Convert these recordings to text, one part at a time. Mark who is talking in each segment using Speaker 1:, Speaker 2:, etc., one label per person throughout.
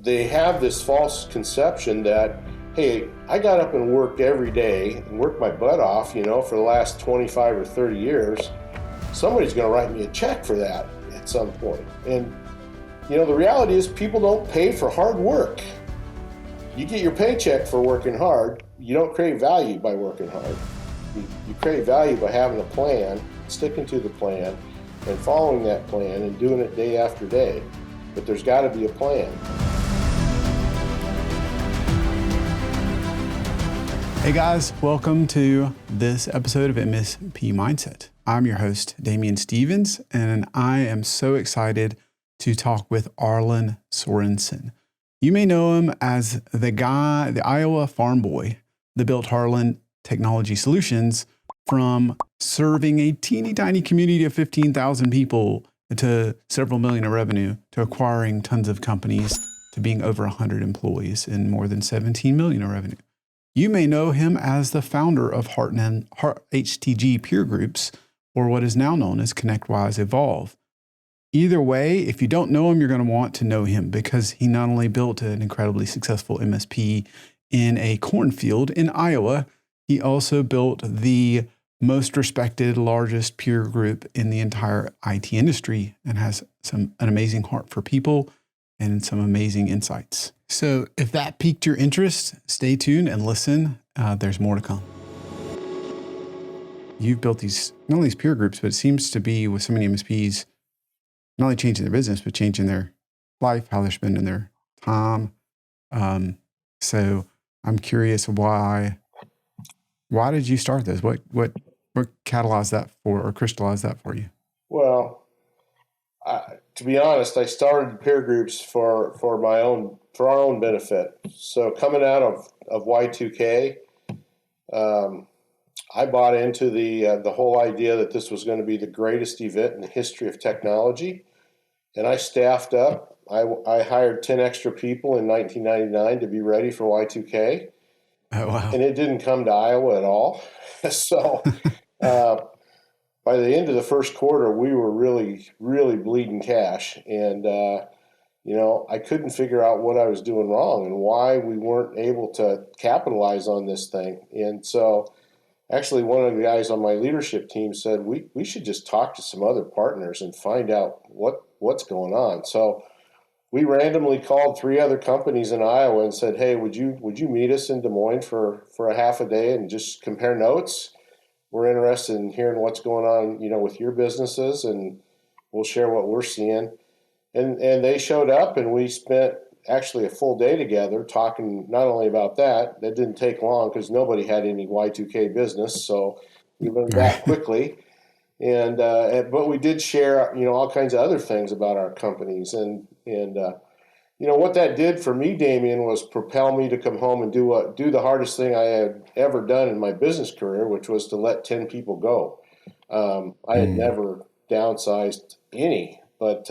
Speaker 1: they have this false conception that, hey, I got up and worked every day and worked my butt off, for the last 25 or 30 years. Somebody's going to write me a check for that at some point. And, the reality is people don't pay for hard work. You get your paycheck for working hard. You don't create value by working hard. You create value by having a plan, sticking to the plan, and following that plan and doing it day after day. But there's got to be a plan.
Speaker 2: Hey guys, welcome to this episode of MSP Mindset. I'm your host, Damian Stevens, and I am so excited to talk with Arlin Sorenson. You may know him as the Iowa farm boy that built Heartland Technology Solutions from serving a teeny tiny community of 15,000 people to several million in revenue, to acquiring tons of companies, to being over 100 employees and more than 17 million in revenue. You may know him as the founder of Heartland HTG peer groups, or what is now known as ConnectWise Evolve. Either way, if you don't know him, you're going to want to know him because he not only built an incredibly successful MSP in a cornfield in Iowa, he also built the most respected, largest peer group in the entire IT industry and has an amazing heart for people and some amazing insights. So if that piqued your interest, stay tuned and listen. There's more to come. You've built not only these peer groups, but it seems to be with so many MSPs, not only changing their business, but changing their life, how they're spending their time. So I'm curious why did you start this? What catalyzed that or crystallized that for you?
Speaker 1: Well, to be honest, I started peer groups for our own benefit. So coming out of Y2K, I bought into the whole idea that this was going to be the greatest event in the history of technology, and I staffed up. I hired 10 extra people in 1999 to be ready for Y2K.
Speaker 2: Oh, wow.
Speaker 1: And it didn't come to Iowa at all. So by the end of the first quarter, we were really, really bleeding cash. And, I couldn't figure out what I was doing wrong and why we weren't able to capitalize on this thing. And so actually one of the guys on my leadership team said, we should just talk to some other partners and find out what's going on. So we randomly called 3 other companies in Iowa and said, hey, would you meet us in Des Moines for a half a day and just compare notes? We're interested in hearing what's going on, with your businesses, and we'll share what we're seeing. And they showed up, and we spent actually a full day together talking not only about that. That didn't take long because nobody had any Y2K business, so we learned that quickly. And but we did share, all kinds of other things about our companies, and what that did for me, Damian, was propel me to come home and do the hardest thing I had ever done in my business career, which was to let 10 people go. I had never downsized any, but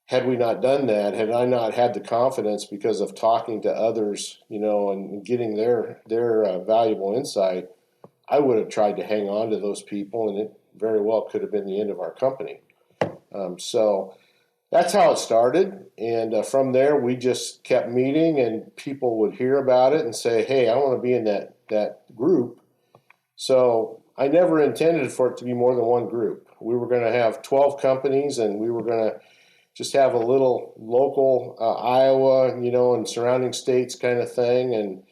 Speaker 1: had we not done that, had I not had the confidence because of talking to others, and getting their valuable insight, I would have tried to hang on to those people, and it very well could have been the end of our company. So that's how it started. And from there, we just kept meeting, and people would hear about it and say, hey, I want to be in that group. So I never intended for it to be more than one group. We were going to have 12 companies, and we were going to just have a little local Iowa, and surrounding states kind of thing, and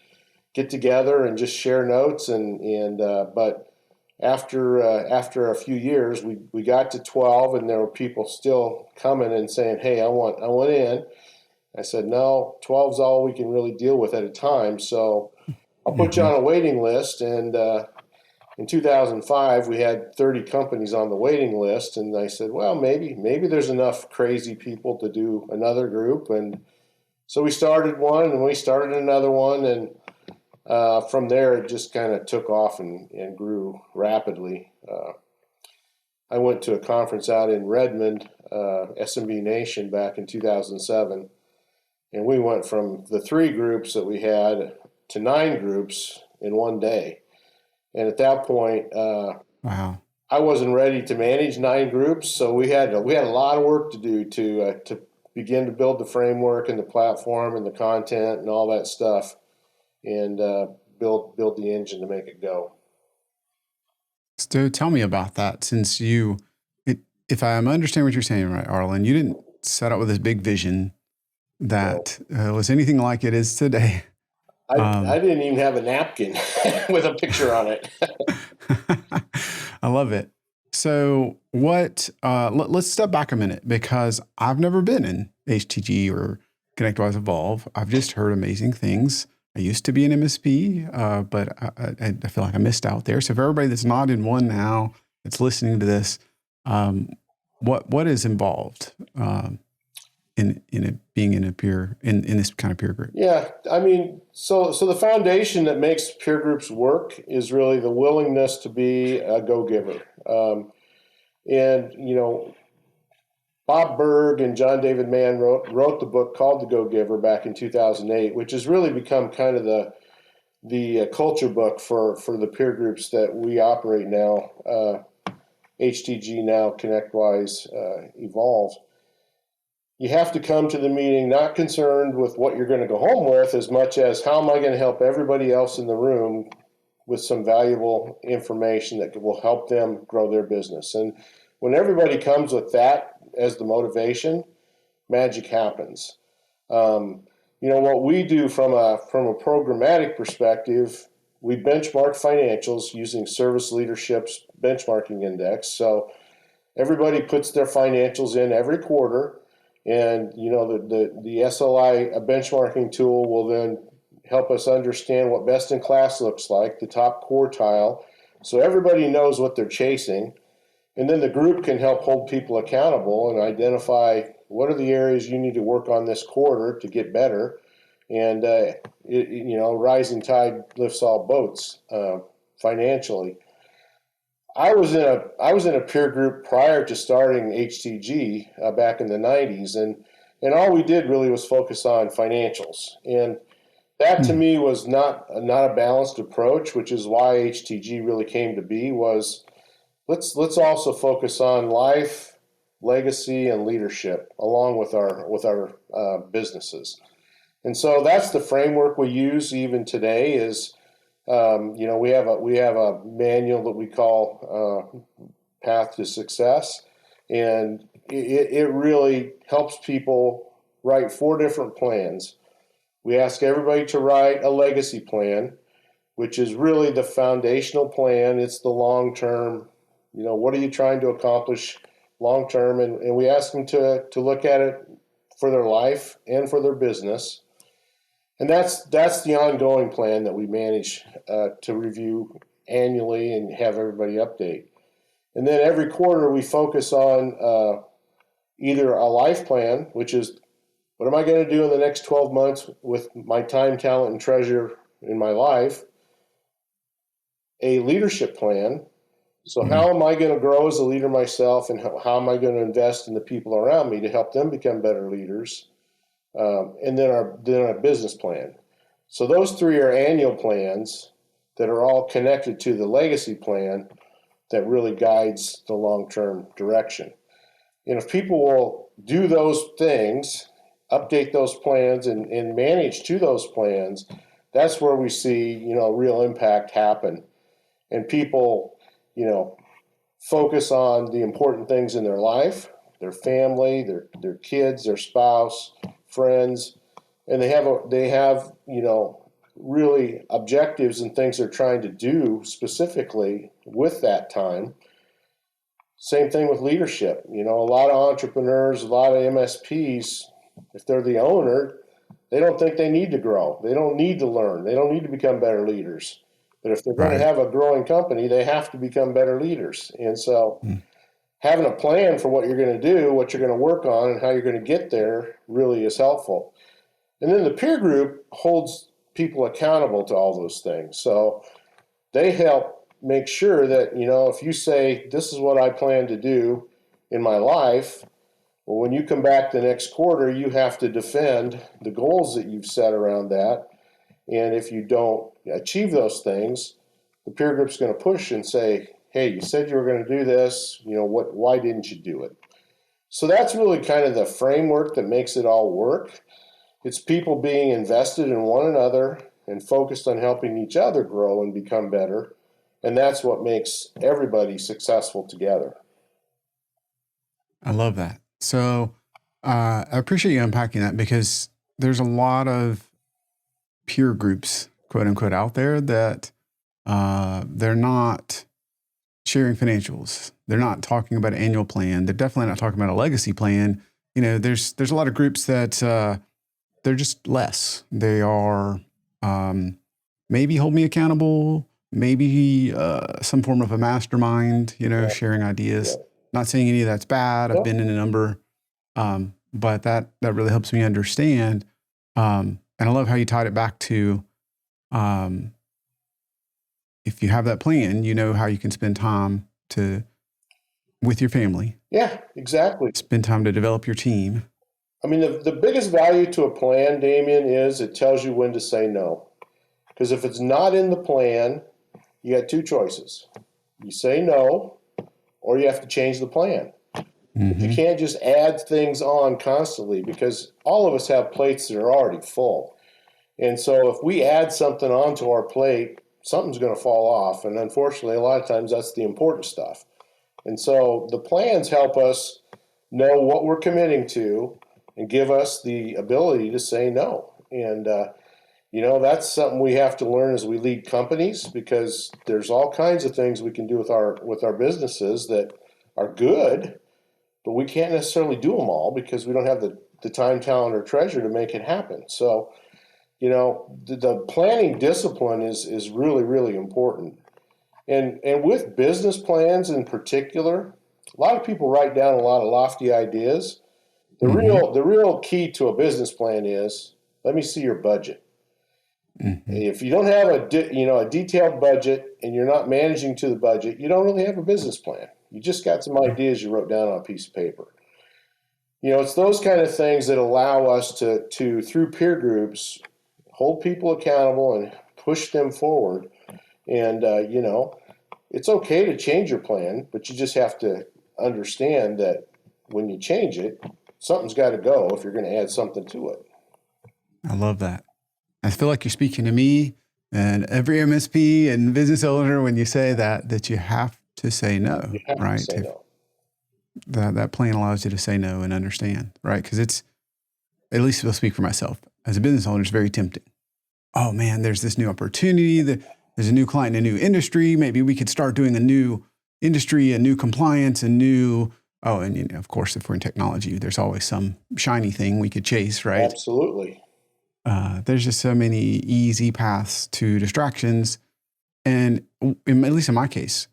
Speaker 1: get together and just share notes. But after a few years, we got to 12, and there were people still coming and saying, hey, I want in. I said, no, 12's all we can really deal with at a time. So I'll put you on a waiting list. And in 2005, we had 30 companies on the waiting list, and I said, well, maybe there's enough crazy people to do another group. And so we started one, and we started another one, and from there, it just kind of took off and grew rapidly. I went to a conference out in Redmond, SMB Nation, back in 2007, and we went from the 3 groups that we had to 9 groups in one day. And at that point,
Speaker 2: wow,
Speaker 1: I wasn't ready to manage 9 groups, so we had a lot of work to do to begin to build the framework and the platform and the content and all that stuff, and build the engine to make it go.
Speaker 2: So tell me about that. Since if I understand what you're saying, right, Arlin, you didn't set out with this big vision that was anything like it is today.
Speaker 1: I didn't even have a napkin with a picture on it.
Speaker 2: I love it. So let's step back a minute, because I've never been in HTG or ConnectWise Evolve. I've just heard amazing things. I used to be an MSP, but I feel like I missed out there. So for everybody that's not in one now, that's listening to this, what is involved in being in this kind of peer group?
Speaker 1: Yeah, I mean, so the foundation that makes peer groups work is really the willingness to be a go-giver. And Bob Berg and John David Mann wrote the book called The Go-Giver back in 2008, which has really become kind of the culture book for the peer groups that we operate now, HTG now, ConnectWise Evolve. You have to come to the meeting not concerned with what you're going to go home with as much as how am I going to help everybody else in the room with some valuable information that will help them grow their business. And when everybody comes with that as the motivation, magic happens. What we do from a programmatic perspective, we benchmark financials using Service Leadership's benchmarking index. So everybody puts their financials in every quarter, and the SLI benchmarking tool will then help us understand what best in class looks like, the top quartile, so everybody knows what they're chasing. And then the group can help hold people accountable and identify what are the areas you need to work on this quarter to get better. And rising tide lifts all boats financially. I was in a peer group prior to starting HTG back in the 90s, and all we did really was focus on financials. And that to me was not a balanced approach, which is why HTG really came to be. Was let's also focus on life, legacy, and leadership along with our businesses. And so that's the framework we use even today. Is we have a manual that we call Path to Success, and it really helps people write 4 different plans. We ask everybody to write a legacy plan, which is really the foundational plan. It's the long term. What are you trying to accomplish long term? And we ask them to look at it for their life and for their business. And that's the ongoing plan that we manage to review annually and have everybody update. And then every quarter we focus on either a life plan, which is what am I going to do in the next 12 months with my time, talent, and treasure in my life? A leadership plan. So how am I going to grow as a leader myself, and how am I going to invest in the people around me to help them become better leaders? And then our business plan. So those 3 are annual plans that are all connected to the legacy plan that really guides the long-term direction. And if people will do those things, update those plans and manage to those plans, that's where we see, real impact happen. And people, focus on the important things in their life, their family, their kids, their spouse, friends, and they have really objectives and things they're trying to do specifically with that time. Same thing with leadership. A lot of entrepreneurs, a lot of MSPs, if they're the owner, they don't think they need to grow. They don't need to learn. They don't need to become better leaders. But if they're going to have a growing company, they have to become better leaders. And so having a plan for what you're going to do, what you're going to work on, and how you're going to get there really is helpful. And then the peer group holds people accountable to all those things. So they help make sure that, if you say, this is what I plan to do in my life, well, when you come back the next quarter, you have to defend the goals that you've set around that. And if you don't achieve those things, the peer group's going to push and say, hey, you said you were going to do this, why didn't you do it? So that's really kind of the framework that makes it all work. It's people being invested in one another and focused on helping each other grow and become better. And that's what makes everybody successful together.
Speaker 2: I love that. So I appreciate you unpacking that, because there's a lot of peer groups, quote unquote, out there that they're not sharing financials. They're not talking about an annual plan. They're definitely not talking about a legacy plan. There's a lot of groups that they're just less. They are maybe hold me accountable, maybe some form of a mastermind, sharing ideas.
Speaker 1: Yeah.
Speaker 2: Not saying any of that's bad. I've been in a number, but that really helps me understand. And I love how you tied it back to if you have that plan, you know how you can spend time with your family.
Speaker 1: Yeah, exactly.
Speaker 2: Spend time to develop your team.
Speaker 1: I mean, the biggest value to a plan, Damien, is it tells you when to say no. Because if it's not in the plan, you got two choices. You say no, or you have to change the plan. But you can't just add things on constantly, because all of us have plates that are already full. And so if we add something onto our plate, something's going to fall off. And unfortunately, a lot of times that's the important stuff. And so the plans help us know what we're committing to and give us the ability to say no. And, that's something we have to learn as we lead companies, because there's all kinds of things we can do with our businesses that are good, but we can't necessarily do them all because we don't have the time, talent, or treasure to make it happen. So, the planning discipline is really, really important. And with business plans in particular, a lot of people write down a lot of lofty ideas. The real key to a business plan is, let me see your budget. If you don't have a detailed budget and you're not managing to the budget, you don't really have a business plan. You just got some ideas you wrote down on a piece of paper. It's those kind of things that allow us to through peer groups, hold people accountable and push them forward. And, it's okay to change your plan, but you just have to understand that when you change it, something's got to go if you're going to add something to it.
Speaker 2: I love that. I feel like you're speaking to me and every MSP and business owner when you say that you have to say no,
Speaker 1: You have
Speaker 2: right?
Speaker 1: to say no.
Speaker 2: That plan allows you to say no and understand, right? Because it's, at least I'll speak for myself, as a business owner, it's very tempting. Oh man, there's this new opportunity, there's a new client in a new industry. Maybe we could start doing a new industry, a new compliance, and of course, if we're in technology, there's always some shiny thing we could chase, right?
Speaker 1: Absolutely.
Speaker 2: There's just so many easy paths to distractions. And at least in my case,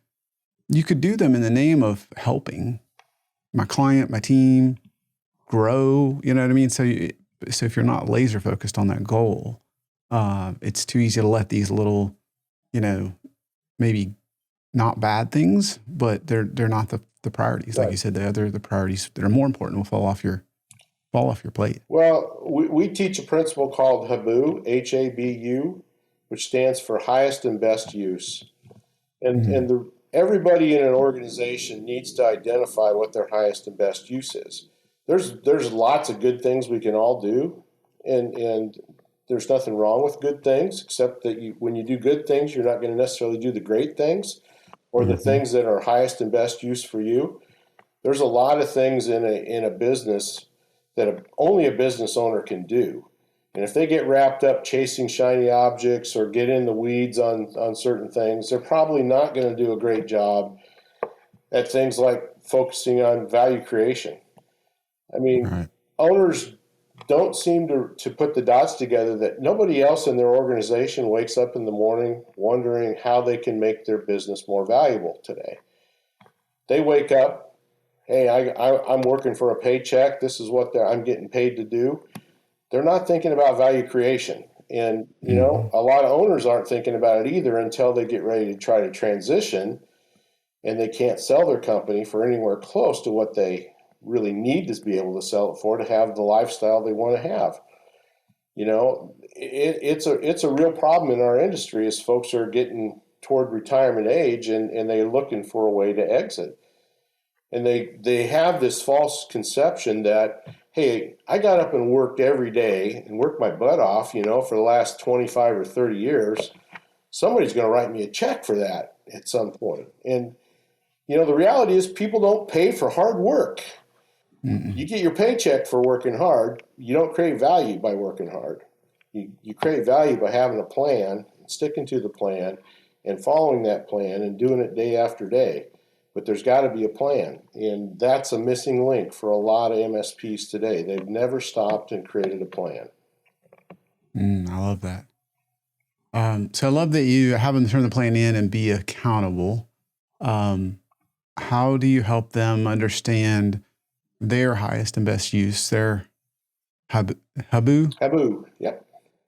Speaker 2: you could do them in the name of helping my client, my team grow, you know what I mean? So if you're not laser focused on that goal, it's too easy to let these little, maybe not bad things, but they're not the priorities. Like you said, the priorities that are more important will fall off your plate.
Speaker 1: Well, we teach a principle called HABU, HABU, which stands for highest and best use. And everybody in an organization needs to identify what their highest and best use is. There's lots of good things we can all do, and there's nothing wrong with good things, except that when you do good things, you're not going to necessarily do the great things or the things that are highest and best use for you. There's a lot of things in a business that only a business owner can do. And if they get wrapped up chasing shiny objects or get in the weeds on certain things, they're probably not going to do a great job at things like focusing on value creation. I mean, owners don't seem to put the dots together that nobody else in their organization wakes up in the morning wondering how they can make their business more valuable today. They wake up, hey, I'm working for a paycheck. This is what I'm getting paid to do. They're not thinking about value creation. And, a lot of owners aren't thinking about it either until they get ready to try to transition and they can't sell their company for anywhere close to what they really need to be able to sell it for to have the lifestyle they want to have. It's a real problem in our industry as folks are getting toward retirement age and they're looking for a way to exit. And they have this false conception that, hey, I got up and worked every day and worked my butt off, for the last 25 or 30 years. Somebody's going to write me a check for that at some point. And, the reality is people don't pay for hard work. Mm-mm. You get your paycheck for working hard. You don't create value by working hard. You create value by having a plan, sticking to the plan, and following that plan and doing it day after day. But there's got to be a plan, and that's a missing link for a lot of MSPs today. They've never stopped and created a plan.
Speaker 2: I love that. So I love that you have them turn the plan in and be accountable. How do you help them understand their highest and best use, their habu?
Speaker 1: Habu, yeah.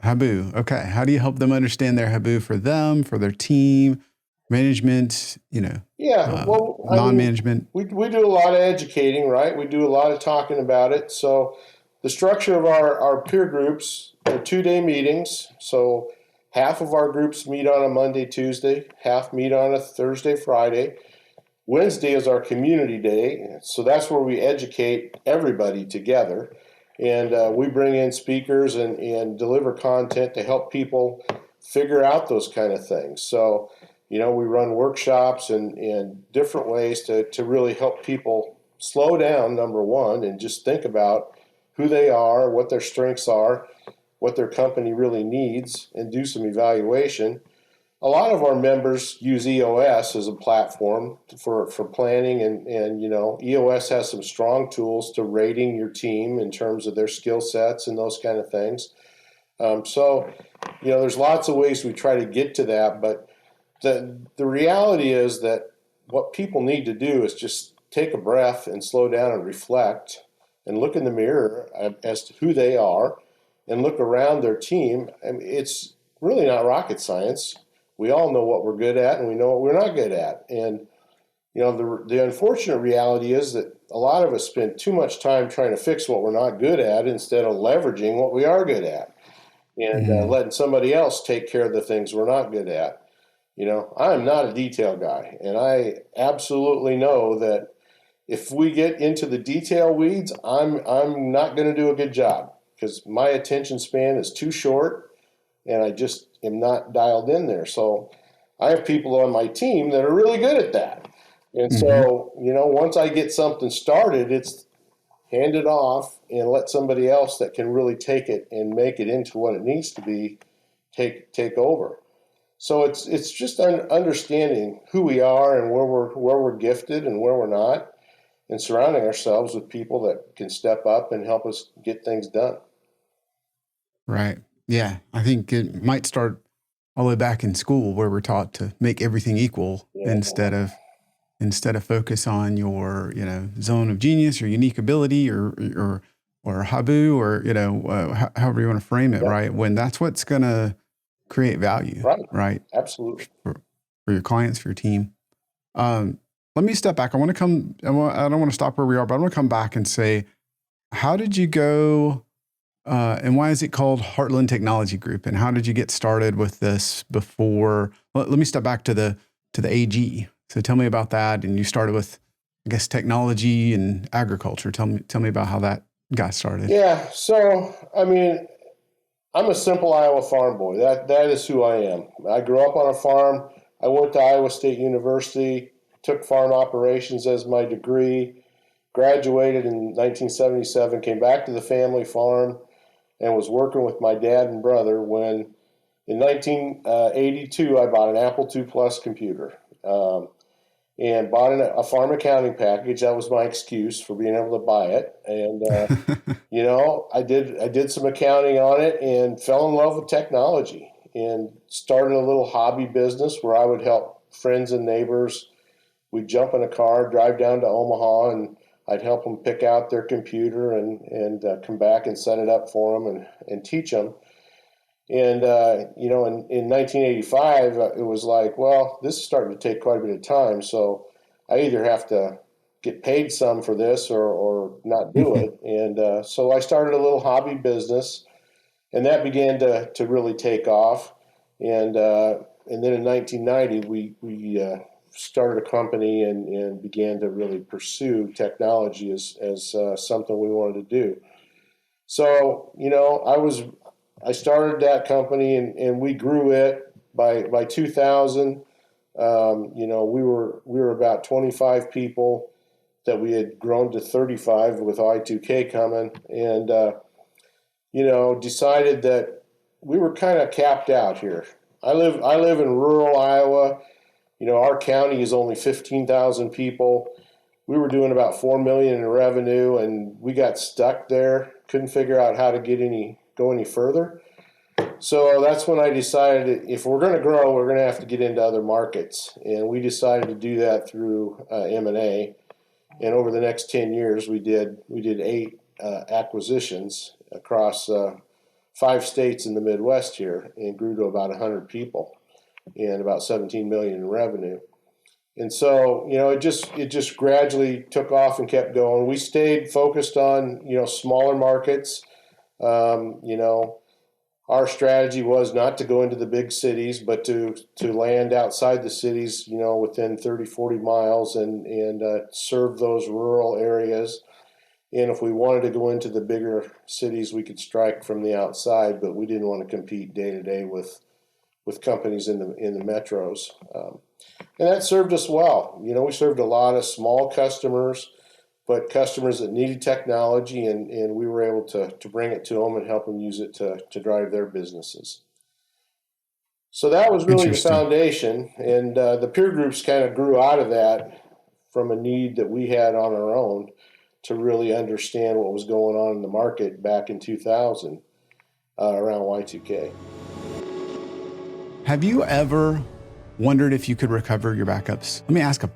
Speaker 2: Habu. Okay. How do you help them understand their habu for them, for their team, management, non-management?
Speaker 1: We do a lot of educating, right? We do a lot of talking about it. So the structure of our peer groups are 2-day meetings. So half of our groups meet on a Monday, Tuesday, half meet on a Thursday, Friday. Wednesday is our community day. So that's where we educate everybody together. And we bring in speakers and deliver content to help people figure out those kind of things. So, we run workshops and different ways to really help people slow down, number one, and just think about who they are, what their strengths are, what their company really needs, and do some evaluation. A lot of our members use EOS as a platform for planning, and EOS has some strong tools to rating your team in terms of their skill sets and those kind of things. There's lots of ways we try to get to that, but the reality is that what people need to do is just take a breath and slow down and reflect and look in the mirror as to who they are and look around their team. I mean, it's really not rocket science. We all know what we're good at and we know what we're not good at. And, the unfortunate reality is that a lot of us spend too much time trying to fix what we're not good at instead of leveraging what we are good at and letting somebody else take care of the things we're not good at. I'm not a detail guy, and I absolutely know that if we get into the detail weeds, I'm not going to do a good job because my attention span is too short and I just am not dialed in there. So I have people on my team that are really good at that. And so, once I get something started, it's hand it off and let somebody else that can really take it and make it into what it needs to be take over. So it's just understanding who we are and where we're gifted and where we're not, and surrounding ourselves with people that can step up and help us get things done.
Speaker 2: Right. Yeah. I think it might start all the way back in school where we're taught to make everything equal instead of focus on your, zone of genius or unique ability or habu or, however you want to frame it, right? When that's what's going to create value, right?
Speaker 1: Absolutely.
Speaker 2: For your clients, for your team. Let me step back. I don't want to stop where we are, but I want to come back and say, how did you go, and why is it called Heartland Technology Group? And how did you get started with this before? Let me step back to the AG. So tell me about that. And you started with, I guess, technology and agriculture. Tell me about how that got started.
Speaker 1: Yeah. So, I'm a simple Iowa farm boy. That is who I am. I grew up on a farm. I went to Iowa State University, took farm operations as my degree, graduated in 1977, came back to the family farm, and was working with my dad and brother when, in 1982, I bought an Apple II Plus computer. And bought a farm accounting package. That was my excuse for being able to buy it. And, I did some accounting on it and fell in love with technology and started a little hobby business where I would help friends and neighbors. We'd jump in a car, drive down to Omaha, and I'd help them pick out their computer and come back and set it up for them and teach them. And, in 1985, it was like, well, this is starting to take quite a bit of time. So I either have to get paid some for this or not do it. And so I started a little hobby business, and that began to really take off. And then in 1990, we started a company and began to really pursue technology as something we wanted to do. So, I started that company and we grew it by 2000. We were about 25 people that we had grown to 35 with I2K coming, and decided that we were kind of capped out here. I live in rural Iowa. Our county is only 15,000 people. We were doing about 4 million in revenue, and we got stuck there. Couldn't figure out how to go any further. So that's when I decided if we're going to grow, we're going to have to get into other markets, and we decided to do that through M&A. And over the next 10 years, we did 8 acquisitions across 5 states in the Midwest here, and grew to about 100 people and about 17 million in revenue. And so, it just gradually took off and kept going. We stayed focused on, smaller markets. Our strategy was not to go into the big cities, but to land outside the cities, within 30, 40 miles and serve those rural areas. And if we wanted to go into the bigger cities, we could strike from the outside, but we didn't want to compete day to day with companies in the metros. And that served us well. We served a lot of small customers, but customers that needed technology, and we were able to bring it to them and help them use it to drive their businesses. So that was really the foundation, and the peer groups kind of grew out of that from a need that we had on our own to really understand what was going on in the market back in 2000 around Y2K.
Speaker 2: Have you ever wondered if you could recover your backups? Let me ask a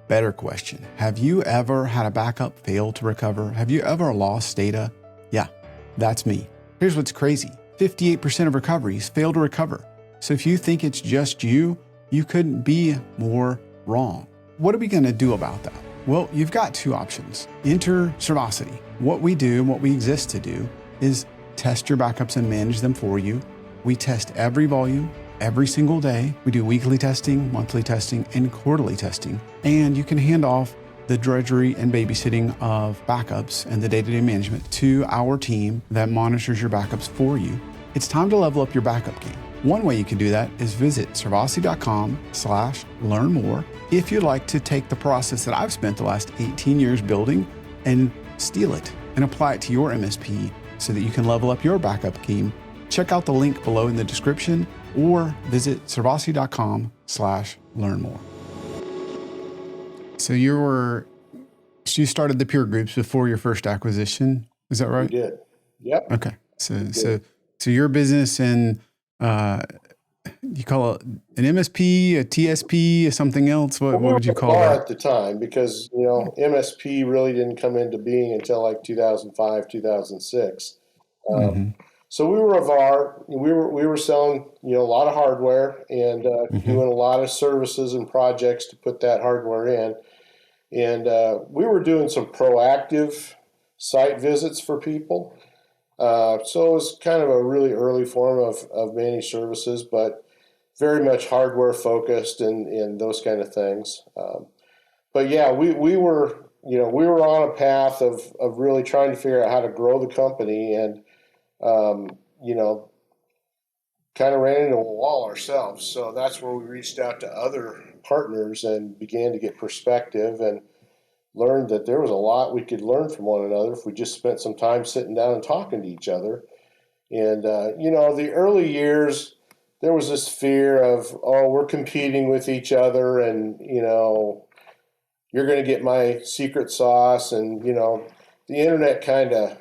Speaker 2: better question. Have you ever had a backup fail to recover? Have you ever lost data? Yeah, that's me. Here's what's crazy. 58% of recoveries fail to recover. So if you think it's just you couldn't be more wrong. What are we going to do about that? Well, you've got 2 options. Enter Servacity. What we do, what we exist to do, is test your backups and manage them for you. We test every volume, every single day. We do weekly testing, monthly testing, and quarterly testing. And you can hand off the drudgery and babysitting of backups and the day-to-day management to our team that monitors your backups for you. It's time to level up your backup game. One way you can do that is visit servacity.com/learn more if you'd like to take the process that I've spent the last 18 years building and steal it and apply it to your MSP so that you can level up your backup game. Check out the link below in the description or visit servacity.com/learn more. So you started the peer groups before your first acquisition. Is that right?
Speaker 1: We did. Yep.
Speaker 2: Okay. So your business and you call it an MSP, a TSP, something else? What would you call that?
Speaker 1: At the time, because MSP really didn't come into being until like 2005, 2006. So we were a VAR. We were selling a lot of hardware and doing a lot of services and projects to put that hardware in. And we were doing some proactive site visits for people. So it was kind of a really early form of managed services, but very much hardware focused and those kind of things. But yeah, we were on a path of really trying to figure out how to grow the company and kind of ran into a wall ourselves. So that's where we reached out to other partners and began to get perspective and learned that there was a lot we could learn from one another if we just spent some time sitting down and talking to each other. And, the early years, there was this fear of, we're competing with each other and, you're going to get my secret sauce. And, the internet kind of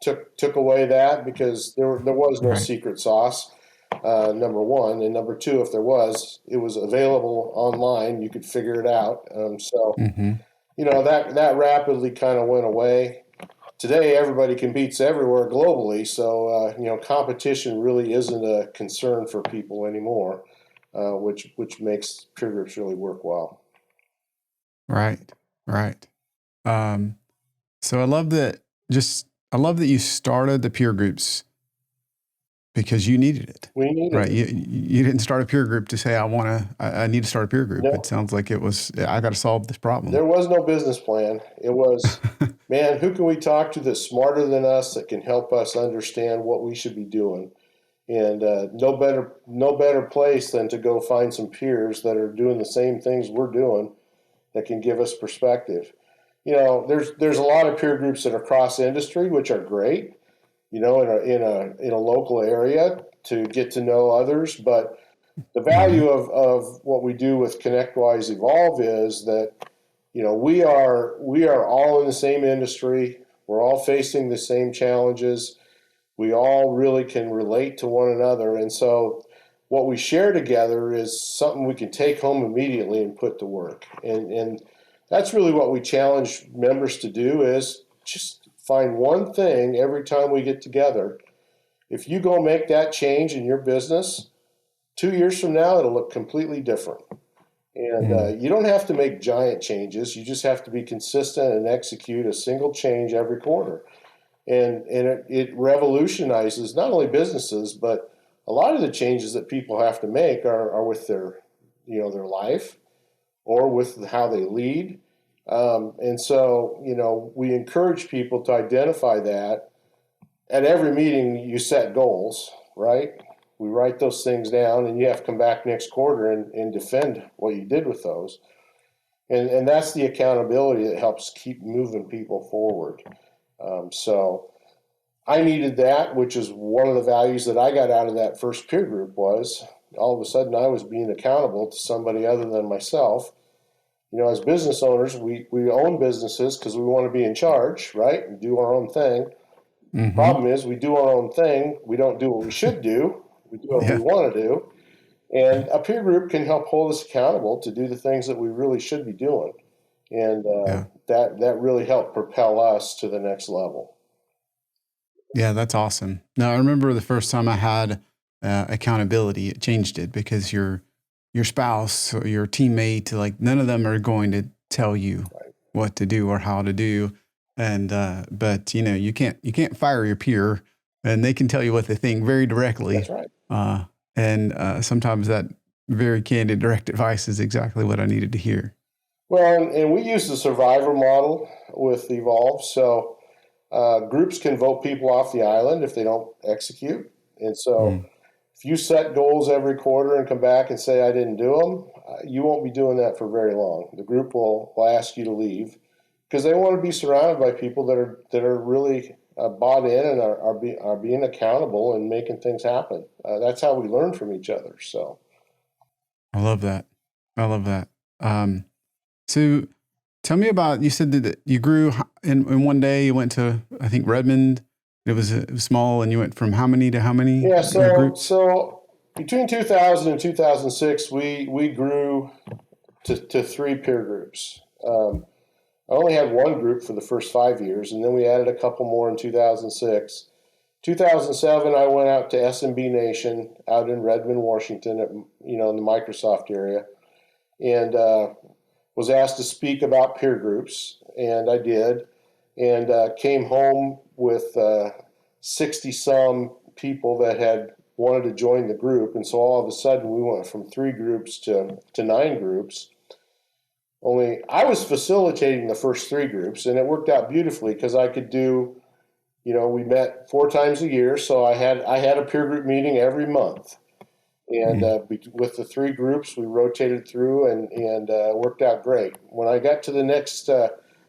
Speaker 1: took away that because there was no secret sauce, number one. And number two, if there was, it was available online. You could figure it out. That rapidly kind of went away. Today, everybody competes everywhere globally, so competition really isn't a concern for people anymore, which makes peer groups really work well.
Speaker 2: Right. So I love that you started the peer groups because you needed it.
Speaker 1: We needed
Speaker 2: Right.
Speaker 1: it.
Speaker 2: You didn't start a peer group to say, I need to start a peer group. It
Speaker 1: No,
Speaker 2: sounds like it was, I got to solve this problem.
Speaker 1: there was no business plan. It was, man, who can we talk to that's smarter than us that can help us understand what we should be doing? And no better place than to go find some peers that are doing the same things we're doing that can give us perspective. There's a lot of peer groups that are cross industry, which are great. In a local area to get to know others, but the value of what we do with ConnectWise Evolve is that we are all in the same industry. We're all facing the same challenges. We all really can relate to one another, and so what we share together is something we can take home immediately and put to work. And that's really what we challenge members to do, is just find one thing every time we get together. If you go make that change in your business, 2 years from now, it'll look completely different. And you don't have to make giant changes. You just have to be consistent and execute a single change every quarter. And it revolutionizes not only businesses, but a lot of the changes that people have to make are with their life or with how they lead. And so, we encourage people to identify that. At every meeting, you set goals, right? We write those things down, and you have to come back next quarter and defend what you did with those. And that's the accountability that helps keep moving people forward. So I needed that, which is one of the values that I got out of that first peer group. Was all of a sudden I was being accountable to somebody other than myself. As business owners, we own businesses because we want to be in charge, right? And do our own thing.
Speaker 2: Mm-hmm.
Speaker 1: Problem is, we do our own thing. We don't do what we should do. We do what we want to do. And a peer group can help hold us accountable to do the things that we really should be doing. And that really helped propel us to the next level.
Speaker 2: Yeah, that's awesome. Now, I remember the first time I had accountability, it changed it, because your spouse or your teammate, like, none of them are going to tell you what to do or how to do. And but you can't fire your peer, and they can tell you what they think very directly.
Speaker 1: That's right.
Speaker 2: And sometimes that very candid, direct advice is exactly what I needed to hear.
Speaker 1: Well, and we use the survivor model with Evolve. So groups can vote people off the island if they don't execute. And so if you set goals every quarter and come back and say, I didn't do them, you won't be doing that for very long. The group will ask you to leave, because they want to be surrounded by people that are really bought in and are being accountable and making things happen. That's how we learn from each other. So
Speaker 2: I love that. So tell me about, you said that you grew in one day. You went to, I think, Redmond. It was small, and you went from how many to how many?
Speaker 1: Yeah,
Speaker 2: groups?
Speaker 1: so between 2000 and 2006, we grew to 3 peer groups. I only had one group for the first 5 years, and then we added a couple more in 2006. 2007, I went out to SMB Nation out in Redmond, Washington, in the Microsoft area, and was asked to speak about peer groups, and I did, and came home with 60-some people that had wanted to join the group, and so all of a sudden we went from 3 groups to 9 groups. Only I was facilitating the first 3 groups, and it worked out beautifully because I could do, we met 4 times a year, so I had a peer group meeting every month. And with the 3 groups, we rotated through and worked out great. When I got to the next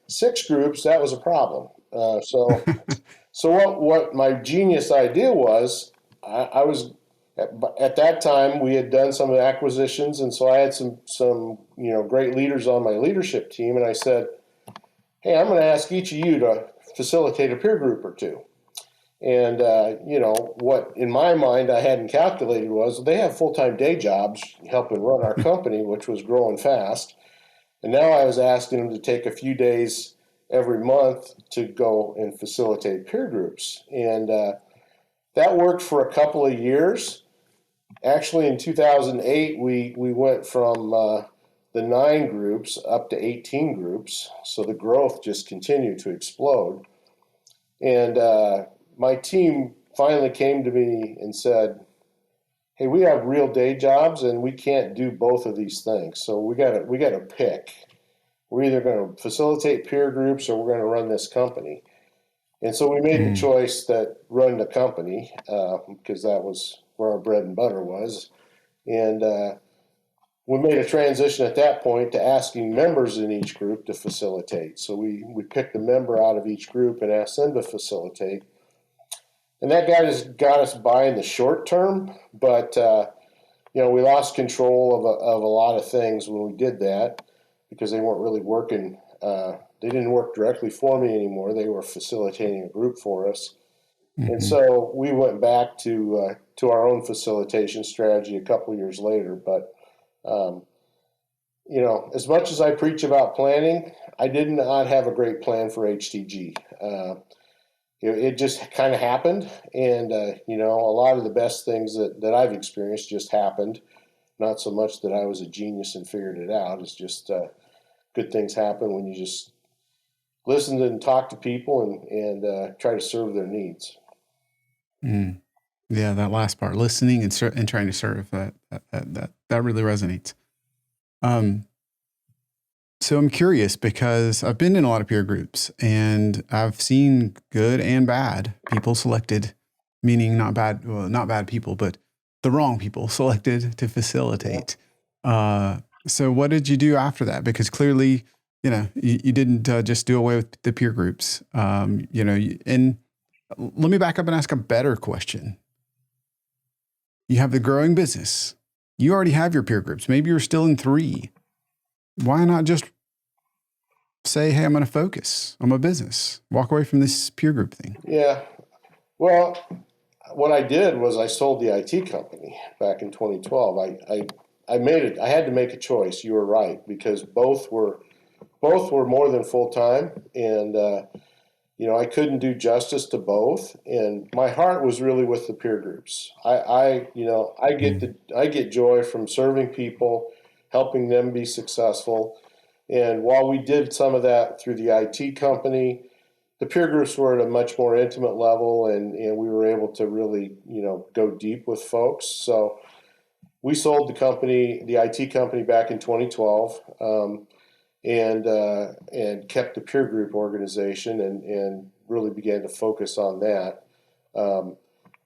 Speaker 1: 6 groups, that was a problem. So what my genius idea was, I was at that time we had done some acquisitions, and so I had some great leaders on my leadership team, and I said, hey, I'm going to ask each of you to facilitate a peer group or 2. And, what in my mind I hadn't calculated was they have full-time day jobs helping run our company, which was growing fast. And now I was asking them to take a few days every month to go and facilitate peer groups. And that worked for a couple of years. Actually, in 2008, we went from the 9 groups up to 18 groups. So the growth just continued to explode. And my team finally came to me and said, "Hey, we have real day jobs and we can't do both of these things. So we gotta pick. We're either going to facilitate peer groups or we're going to run this company." And so we made the choice that run the company because that was where our bread and butter was. And we made a transition at that point to asking members in each group to facilitate. So we picked a member out of each group and asked them to facilitate. And that got us by in the short term, but we lost control of a lot of things when we did that because they weren't really working. They didn't work directly for me anymore. They were facilitating a group for us. And so we went back to our own facilitation strategy a couple of years later. But as much as I preach about planning, I did not have a great plan for HTG. It just kind of happened, and a lot of the best things that I've experienced just happened. Not so much that I was a genius and figured it out. It's just good things happen when you just listen and talk to people and try to serve their needs.
Speaker 2: Yeah, that last part, listening and trying to serve, that really resonates. So I'm curious because I've been in a lot of peer groups and I've seen good and bad people selected, meaning not bad people, but the wrong people selected to facilitate. So what did you do after that? Because clearly, you didn't just do away with the peer groups. And let me back up and ask a better question. You have the growing business. You already have your peer groups. Maybe you're still in 3. Why not just say, hey, I'm going to focus on my business, walk away from this peer group thing?
Speaker 1: Yeah. Well, what I did was I sold the IT company back in 2012. I had to make a choice. You were right, because both were more than full time, and I couldn't do justice to both. And my heart was really with the peer groups. I get joy from serving people, helping them be successful. And while we did some of that through the IT company, the peer groups were at a much more intimate level, and we were able to really go deep with folks. So we sold the IT company back in 2012, and kept the peer group organization and really began to focus on that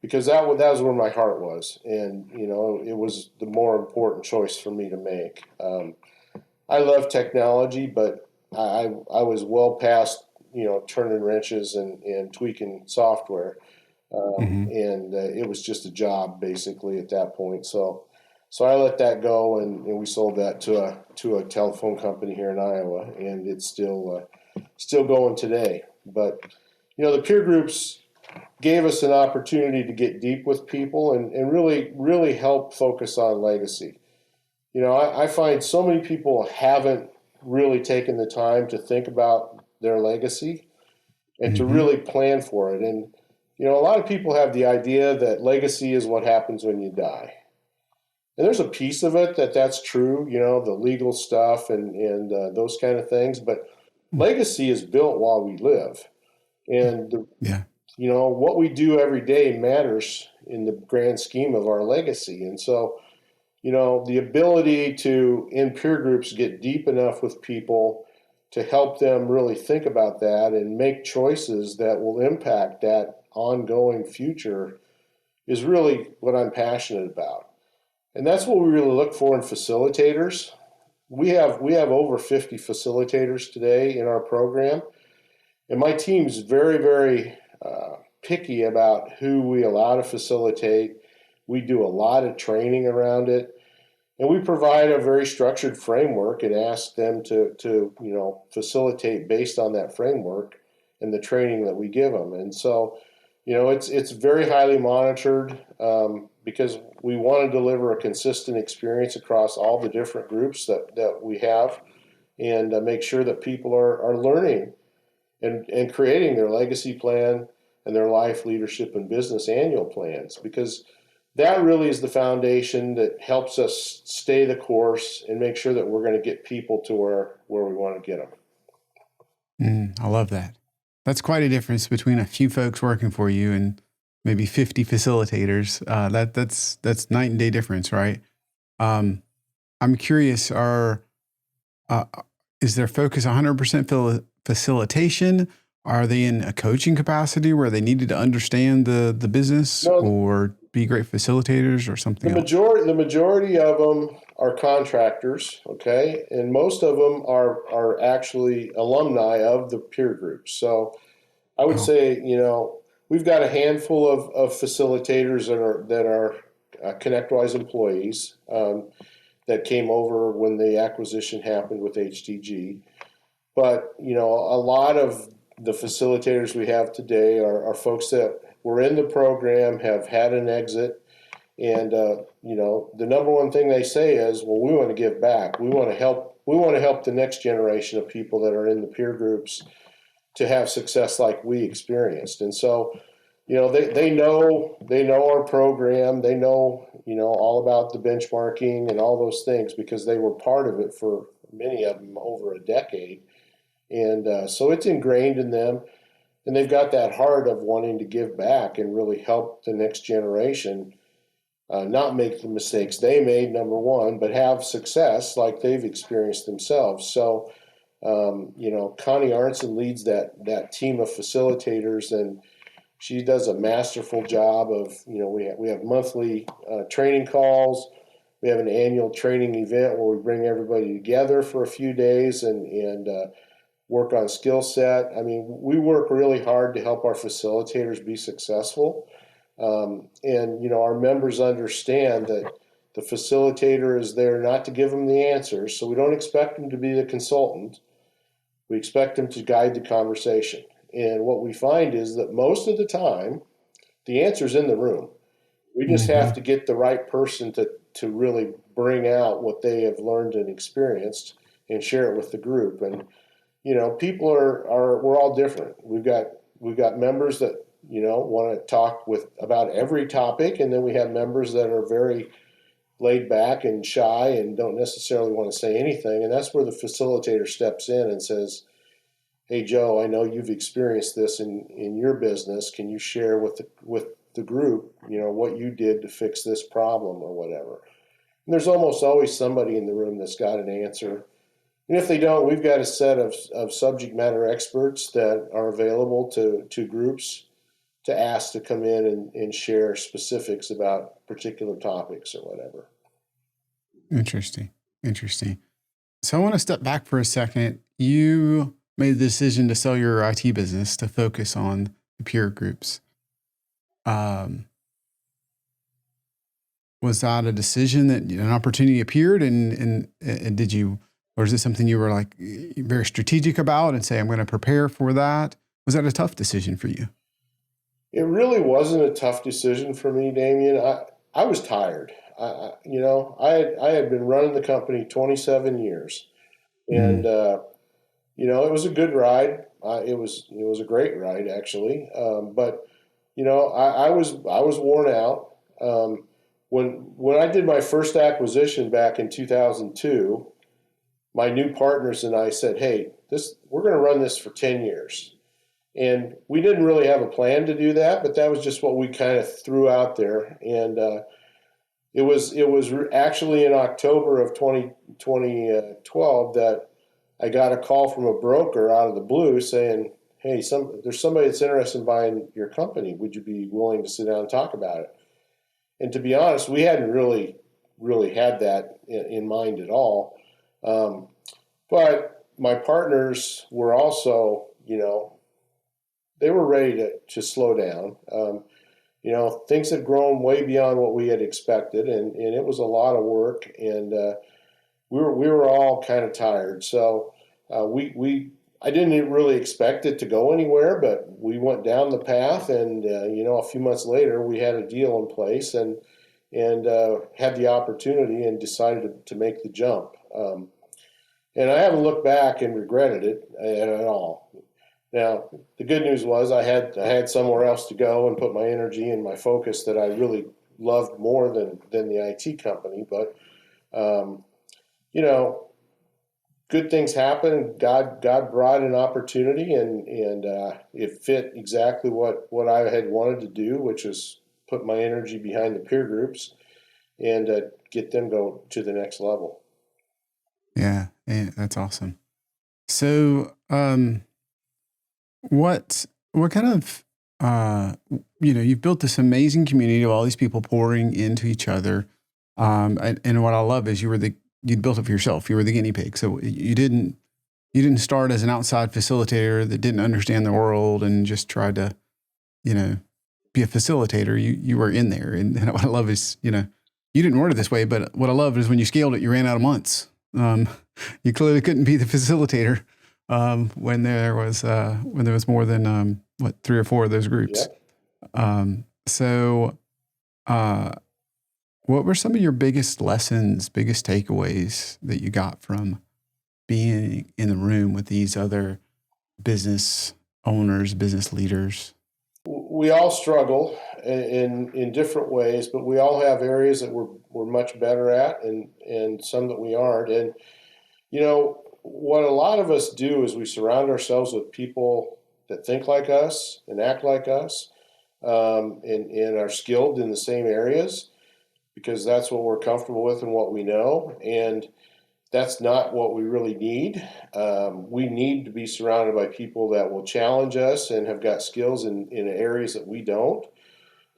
Speaker 1: because that was where my heart was, and it was the more important choice for me to make. I love technology, but I was well past turning wrenches and tweaking software, and it was just a job basically at that point. So I let that go, and we sold that to a telephone company here in Iowa, and it's still going today. But the peer groups gave us an opportunity to get deep with people and really help focus on legacy. I find so many people haven't really taken the time to think about their legacy and to really plan for it. And a lot of people have the idea that legacy is what happens when you die. And there's a piece of it that's true, the legal stuff and those kind of things. But legacy is built while we live. And, what we do every day matters in the grand scheme of our legacy. And so, the ability to, in peer groups, get deep enough with people to help them really think about that and make choices that will impact that ongoing future is really what I'm passionate about. And that's what we really look for in facilitators. We have over 50 facilitators today in our program, and my team's very, very picky about who we allow to facilitate. We do a lot of training around it, and we provide a very structured framework and ask them to facilitate based on that framework and the training that we give them. And so, it's very highly monitored because we want to deliver a consistent experience across all the different groups that we have, and make sure that people are learning and creating their legacy plan and their life, leadership, and business annual plans, because that really is the foundation that helps us stay the course and make sure that we're going to get people to where we want to get them.
Speaker 2: I love that. That's quite a difference between a few folks working for you and maybe 50 facilitators. That's night and day difference, right? I'm curious, is their focus 100% facilitation? Are they in a coaching capacity where they needed to understand the business
Speaker 1: No,
Speaker 2: or be great facilitators or something else?
Speaker 1: the majority of them are contractors, okay, and most of them are actually alumni of the peer groups. So I would
Speaker 2: Oh,
Speaker 1: say, we've got a handful of facilitators that are ConnectWise employees that came over when the acquisition happened with HTG. But a lot of the facilitators we have today are folks that were in the program, have had an exit, and the number one thing they say is, well, we want to give back. We want to help. We want to help the next generation of people that are in the peer groups to have success like we experienced. And so, they know our program. They know all about the benchmarking and all those things because they were part of it for many of them over a decade. And so it's ingrained in them, and they've got that heart of wanting to give back and really help the next generation not make the mistakes they made, number one, but have success like they've experienced themselves. So, Connie Arnson leads that team of facilitators, and she does a masterful job of, we have monthly training calls. We have an annual training event where we bring everybody together for a few days and work on skill set. I mean, we work really hard to help our facilitators be successful. And our members understand that the facilitator is there not to give them the answers. So we don't expect them to be the consultant. We expect them to guide the conversation. And what we find is that most of the time, the answer's in the room. We just have
Speaker 2: mm-hmm.
Speaker 1: to get the right person to really bring out what they have learned and experienced and share it with the group. And people we're all different. We've got members that want to talk about every topic, and then we have members that are very laid back and shy and don't necessarily want to say anything. And that's where the facilitator steps in and says, "Hey, Joe, I know you've experienced this in your business. Can you share with the group, what you did to fix this problem or whatever?" And there's almost always somebody in the room that's got an answer. And if they don't, we've got a set of subject matter experts that are available to groups to ask to come in and share specifics about particular topics or whatever.
Speaker 2: Interesting. Interesting. So I want to step back for a second. You made the decision to sell your IT business to focus on the peer groups. Um, was that a decision that an opportunity appeared and did you, or is it something you were like very strategic about and say, I'm going to prepare for that? Was that a tough decision for you?
Speaker 1: It really wasn't a tough decision for me, Damien. I was tired. I had been running the company 27 years, and
Speaker 2: Mm,
Speaker 1: it was a good ride. It was a great ride actually, but I was worn out. When I did my first acquisition back in 2002, my new partners and I said, "Hey, we're going to run this for 10 years." And we didn't really have a plan to do that, but that was just what we kind of threw out there. And it was actually in October of 2012 that I got a call from a broker out of the blue saying, "Hey, there's somebody that's interested in buying your company. Would you be willing to sit down and talk about it?" And to be honest, we hadn't really had that in mind at all. Um, but my partners were also, they were ready to slow down. Things had grown way beyond what we had expected, and it was a lot of work, and we were all kind of tired. So I didn't really expect it to go anywhere, but we went down the path, and a few months later, we had a deal in place, and had the opportunity, and decided to make the jump. And I haven't looked back and regretted it at all. Now, the good news was I had somewhere else to go and put my energy and my focus that I really loved more than the IT company. But um, you know, good things happened. God brought an opportunity, and it fit exactly what I had wanted to do, which is put my energy behind the peer groups and get them go to the next level.
Speaker 2: Yeah, that's awesome. So, what kind of you've built this amazing community of all these people pouring into each other. And what I love is you'd built it for yourself. You were the guinea pig. So you didn't start as an outside facilitator that didn't understand the world and just tried to, be a facilitator. You were in there. And what I love is, you didn't word it this way, but what I love is when you scaled it, you ran out of months. You clearly couldn't be the facilitator when there was more than 3 or 4 of those groups.
Speaker 1: Yep.
Speaker 2: So, what were some of your biggest lessons, biggest takeaways that you got from being in the room with these other business owners, business leaders?
Speaker 1: We all struggle in different ways, but we all have areas that we're much better at, and some that we aren't. And what a lot of us do is we surround ourselves with people that think like us and act like us, and are skilled in the same areas because that's what we're comfortable with and what we know. And that's not what we really need. We need to be surrounded by people that will challenge us and have got skills in areas that we don't.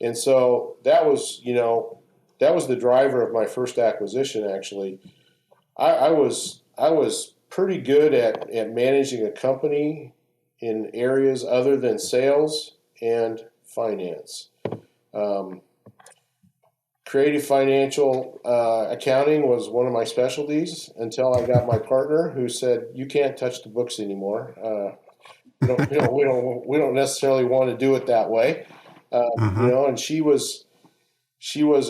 Speaker 1: And so that was the driver of my first acquisition. Actually, I was pretty good at managing a company in areas other than sales and finance. Um, Creative financial accounting was one of my specialties until I got my partner who said, "You can't touch the books anymore. We don't necessarily want to do it that way."
Speaker 2: Uh-huh.
Speaker 1: And she was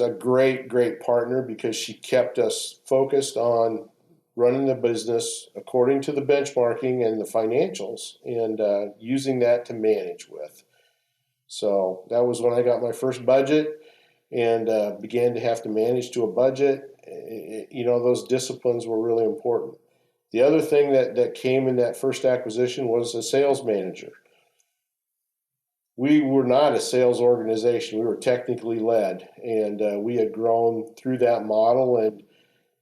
Speaker 1: a great partner because she kept us focused on running the business according to the benchmarking and the financials, and using that to manage with. So that was when I got my first budget and began to have to manage to a budget. Those disciplines were really important. The other thing that came in that first acquisition was a sales manager. We were not a sales organization. We were technically led, and we had grown through that model.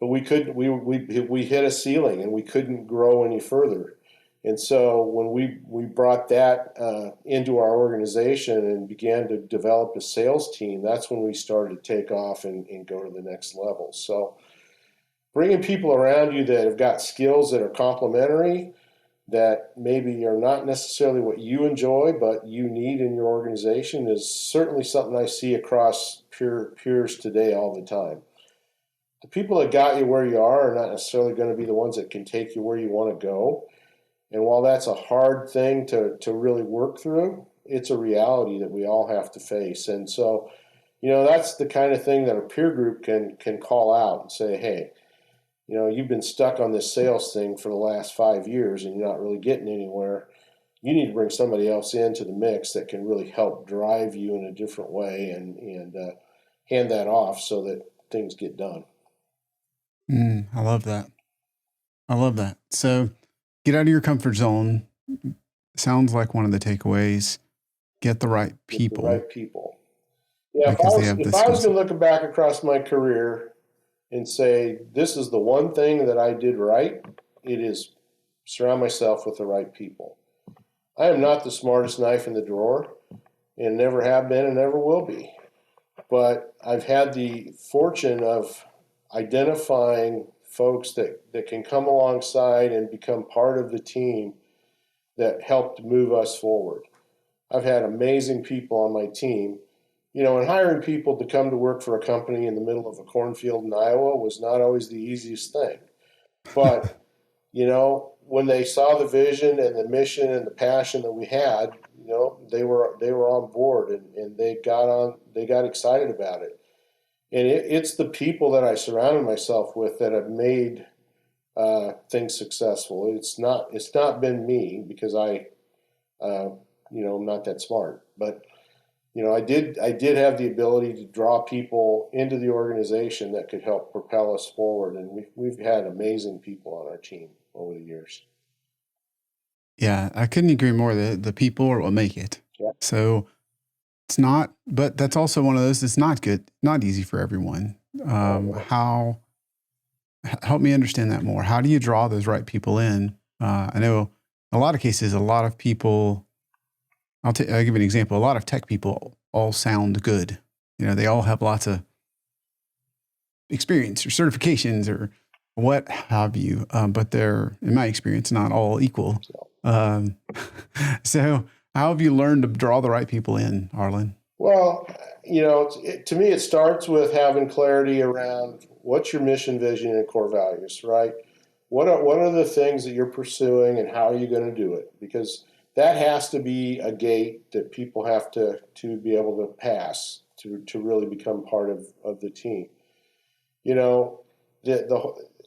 Speaker 1: But we hit a ceiling, and we couldn't grow any further. And so when we brought that into our organization and began to develop a sales team, that's when we started to take off and go to the next level. So bringing people around you that have got skills that are complementary, that maybe are not necessarily what you enjoy, but you need in your organization, is certainly something I see across peers today all the time. The people that got you where you are not necessarily going to be the ones that can take you where you want to go. And while that's a hard thing to really work through, it's a reality that we all have to face. And so, that's the kind of thing that a peer group can call out and say, "Hey, you've been stuck on this sales thing for the last 5 years and you're not really getting anywhere. You need to bring somebody else into the mix that can really help drive you in a different way, and hand that off so that things get done."
Speaker 2: I love that. I love that. So get out of your comfort zone. Sounds like one of the takeaways. Get the right
Speaker 1: Get the
Speaker 2: people
Speaker 1: right people. Yeah, if I
Speaker 2: because they
Speaker 1: was
Speaker 2: have the
Speaker 1: if I
Speaker 2: skill
Speaker 1: was going
Speaker 2: set.
Speaker 1: to look back across my career and say this is the one thing that I did right, it is surround myself with the right people. I am not the smartest knife in the drawer, and never have been and never will be. But I've had the fortune of identifying folks that can come alongside and become part of the team that helped move us forward. I've had amazing people on my team. And hiring people to come to work for a company in the middle of a cornfield in Iowa was not always the easiest thing. But, when they saw the vision and the mission and the passion that we had, they were on board, and they got excited about it. And it's the people that I surrounded myself with that have made things successful. It's not been me because I'm not that smart, but I did have the ability to draw people into the organization that could help propel us forward, and we've had amazing people on our team. over the years.
Speaker 2: Yeah, I couldn't agree more. The people are what make it.
Speaker 1: Yeah.
Speaker 2: So it's not, but that's also one of those that's not good, not easy for everyone. Help me understand that more. How do you draw those right people in? I know a lot of cases, a lot of people, I'll give you an example. A lot of tech people all sound good. They all have lots of experience or certifications or what have you. But they're, in my experience, not all equal. So how have you learned to draw the right people in, Arlin?
Speaker 1: Well, to me, it starts with having clarity around what's your mission, vision, and core values, right? What are the things that you're pursuing, and how are you going to do it? Because that has to be a gate that people have to be able to pass to really become part of the team.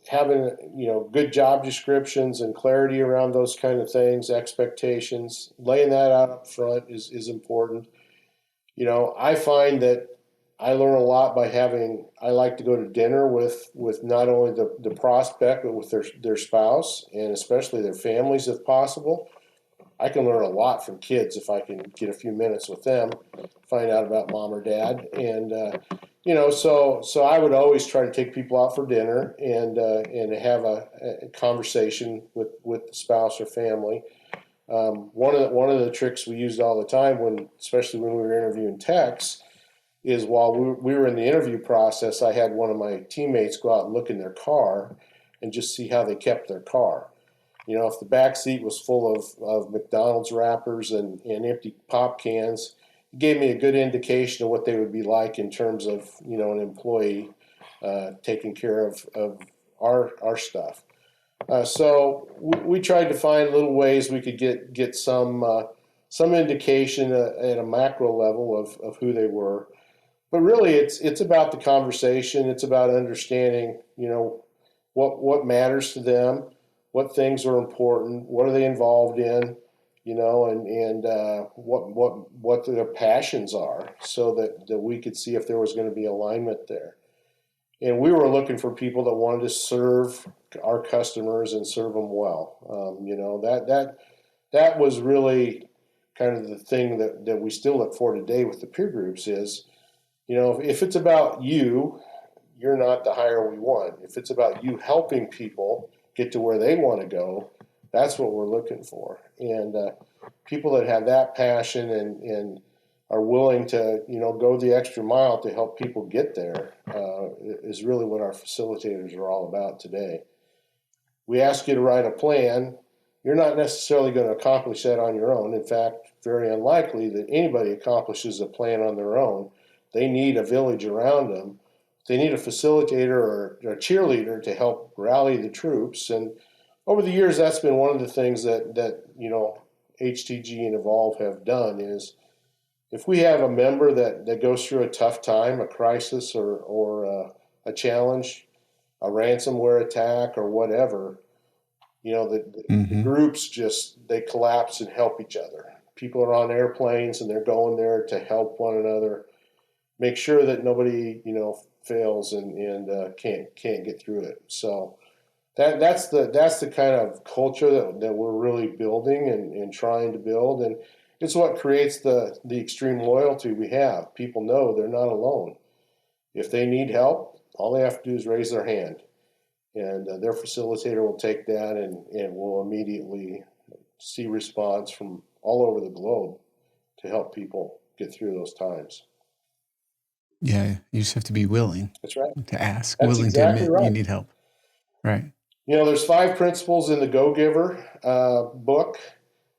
Speaker 1: Having good job descriptions and clarity around those kind of things, expectations, laying that out up front is important. I find that I learn a lot by I like to go to dinner with not only the prospect, but with their spouse, and especially their families if possible. I can learn a lot from kids if I can get a few minutes with them, find out about mom or dad. And, so I would always try to take people out for dinner and have a conversation with the spouse or family. One of the tricks we used all the time, especially when we were interviewing techs, is while we were in the interview process, I had one of my teammates go out and look in their car and just see how they kept their car. If the back seat was full of McDonald's wrappers and empty pop cans, it gave me a good indication of what they would be like in terms of an employee taking care of our stuff. So we tried to find little ways we could get some indication at a macro level of who they were. But really, it's about the conversation. It's about understanding, what matters to them, what things are important, what are they involved in, and what their passions are, so that we could see if there was going to be alignment there. And we were looking for people that wanted to serve our customers and serve them well. That was really kind of the thing that we still look for today with the peer groups is, if it's about you, you're not the hire we want. If it's about you helping people get to where they want to go, that's what we're looking for. And people that have that passion and are willing to, go the extra mile to help people get there is really what our facilitators are all about today. We ask you to write a plan. You're not necessarily going to accomplish that on your own. In fact, very unlikely that anybody accomplishes a plan on their own. They need a village around them. They need a facilitator or a cheerleader to help rally the troops. And over the years, that's been one of the things that HTG and Evolve have done is if we have a member that goes through a tough time, a crisis or a challenge, a ransomware attack or whatever, the groups they collapse and help each other. People are on airplanes and they're going there to help one another, make sure that nobody, fails and can't get through it. So that's the kind of culture that we're really building and trying to build, and it's what creates the extreme loyalty we have. People know they're not alone. If they need help, all they have to do is raise their hand, and their facilitator will take that and will immediately see response from all over the globe to help people get through those times.
Speaker 2: Yeah, you just have to be willing.
Speaker 1: That's right.
Speaker 2: To ask,
Speaker 1: That's
Speaker 2: willing
Speaker 1: exactly
Speaker 2: to admit
Speaker 1: right.
Speaker 2: you need help. Right.
Speaker 1: There's 5 principles in the Go Giver book.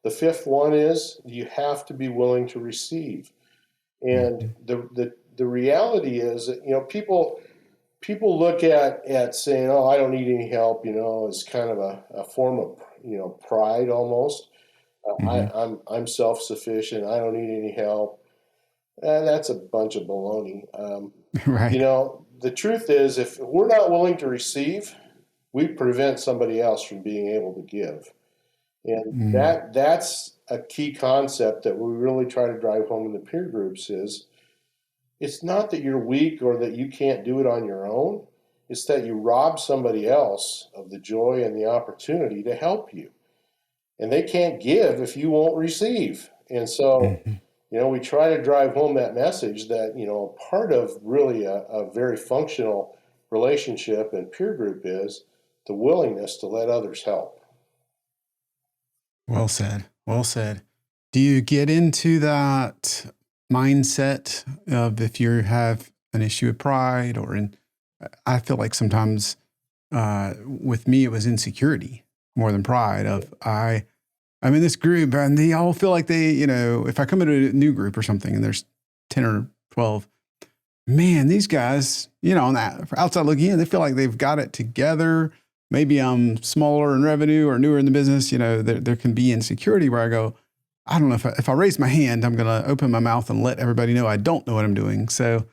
Speaker 1: The 5th one is you have to be willing to receive. And the reality is that, people look at saying, oh, I don't need any help, as kind of a form of, pride almost. I'm self-sufficient. I don't need any help. That's a bunch of baloney.
Speaker 2: Right.
Speaker 1: The truth is, if we're not willing to receive, we prevent somebody else from being able to give. And that's a key concept that we really try to drive home in the peer groups is it's not that you're weak or that you can't do it on your own. It's that you rob somebody else of the joy and the opportunity to help you. And they can't give if you won't receive. And so,
Speaker 2: Mhm.
Speaker 1: we try to drive home that message that, part of really a very functional relationship and peer group is the willingness to let others help.
Speaker 2: Well said. Well said. Do you get into that mindset of if you have an issue with pride I feel like sometimes with me, it was insecurity more than pride I'm in this group and they all feel like if I come into a new group or something and there's 10 or 12, man, these guys, on that outside looking in, they feel like they've got it together. Maybe I'm smaller in revenue or newer in the business. There can be insecurity where I go, I don't know if I raise my hand, I'm going to open my mouth and let everybody know I don't know what I'm doing. Do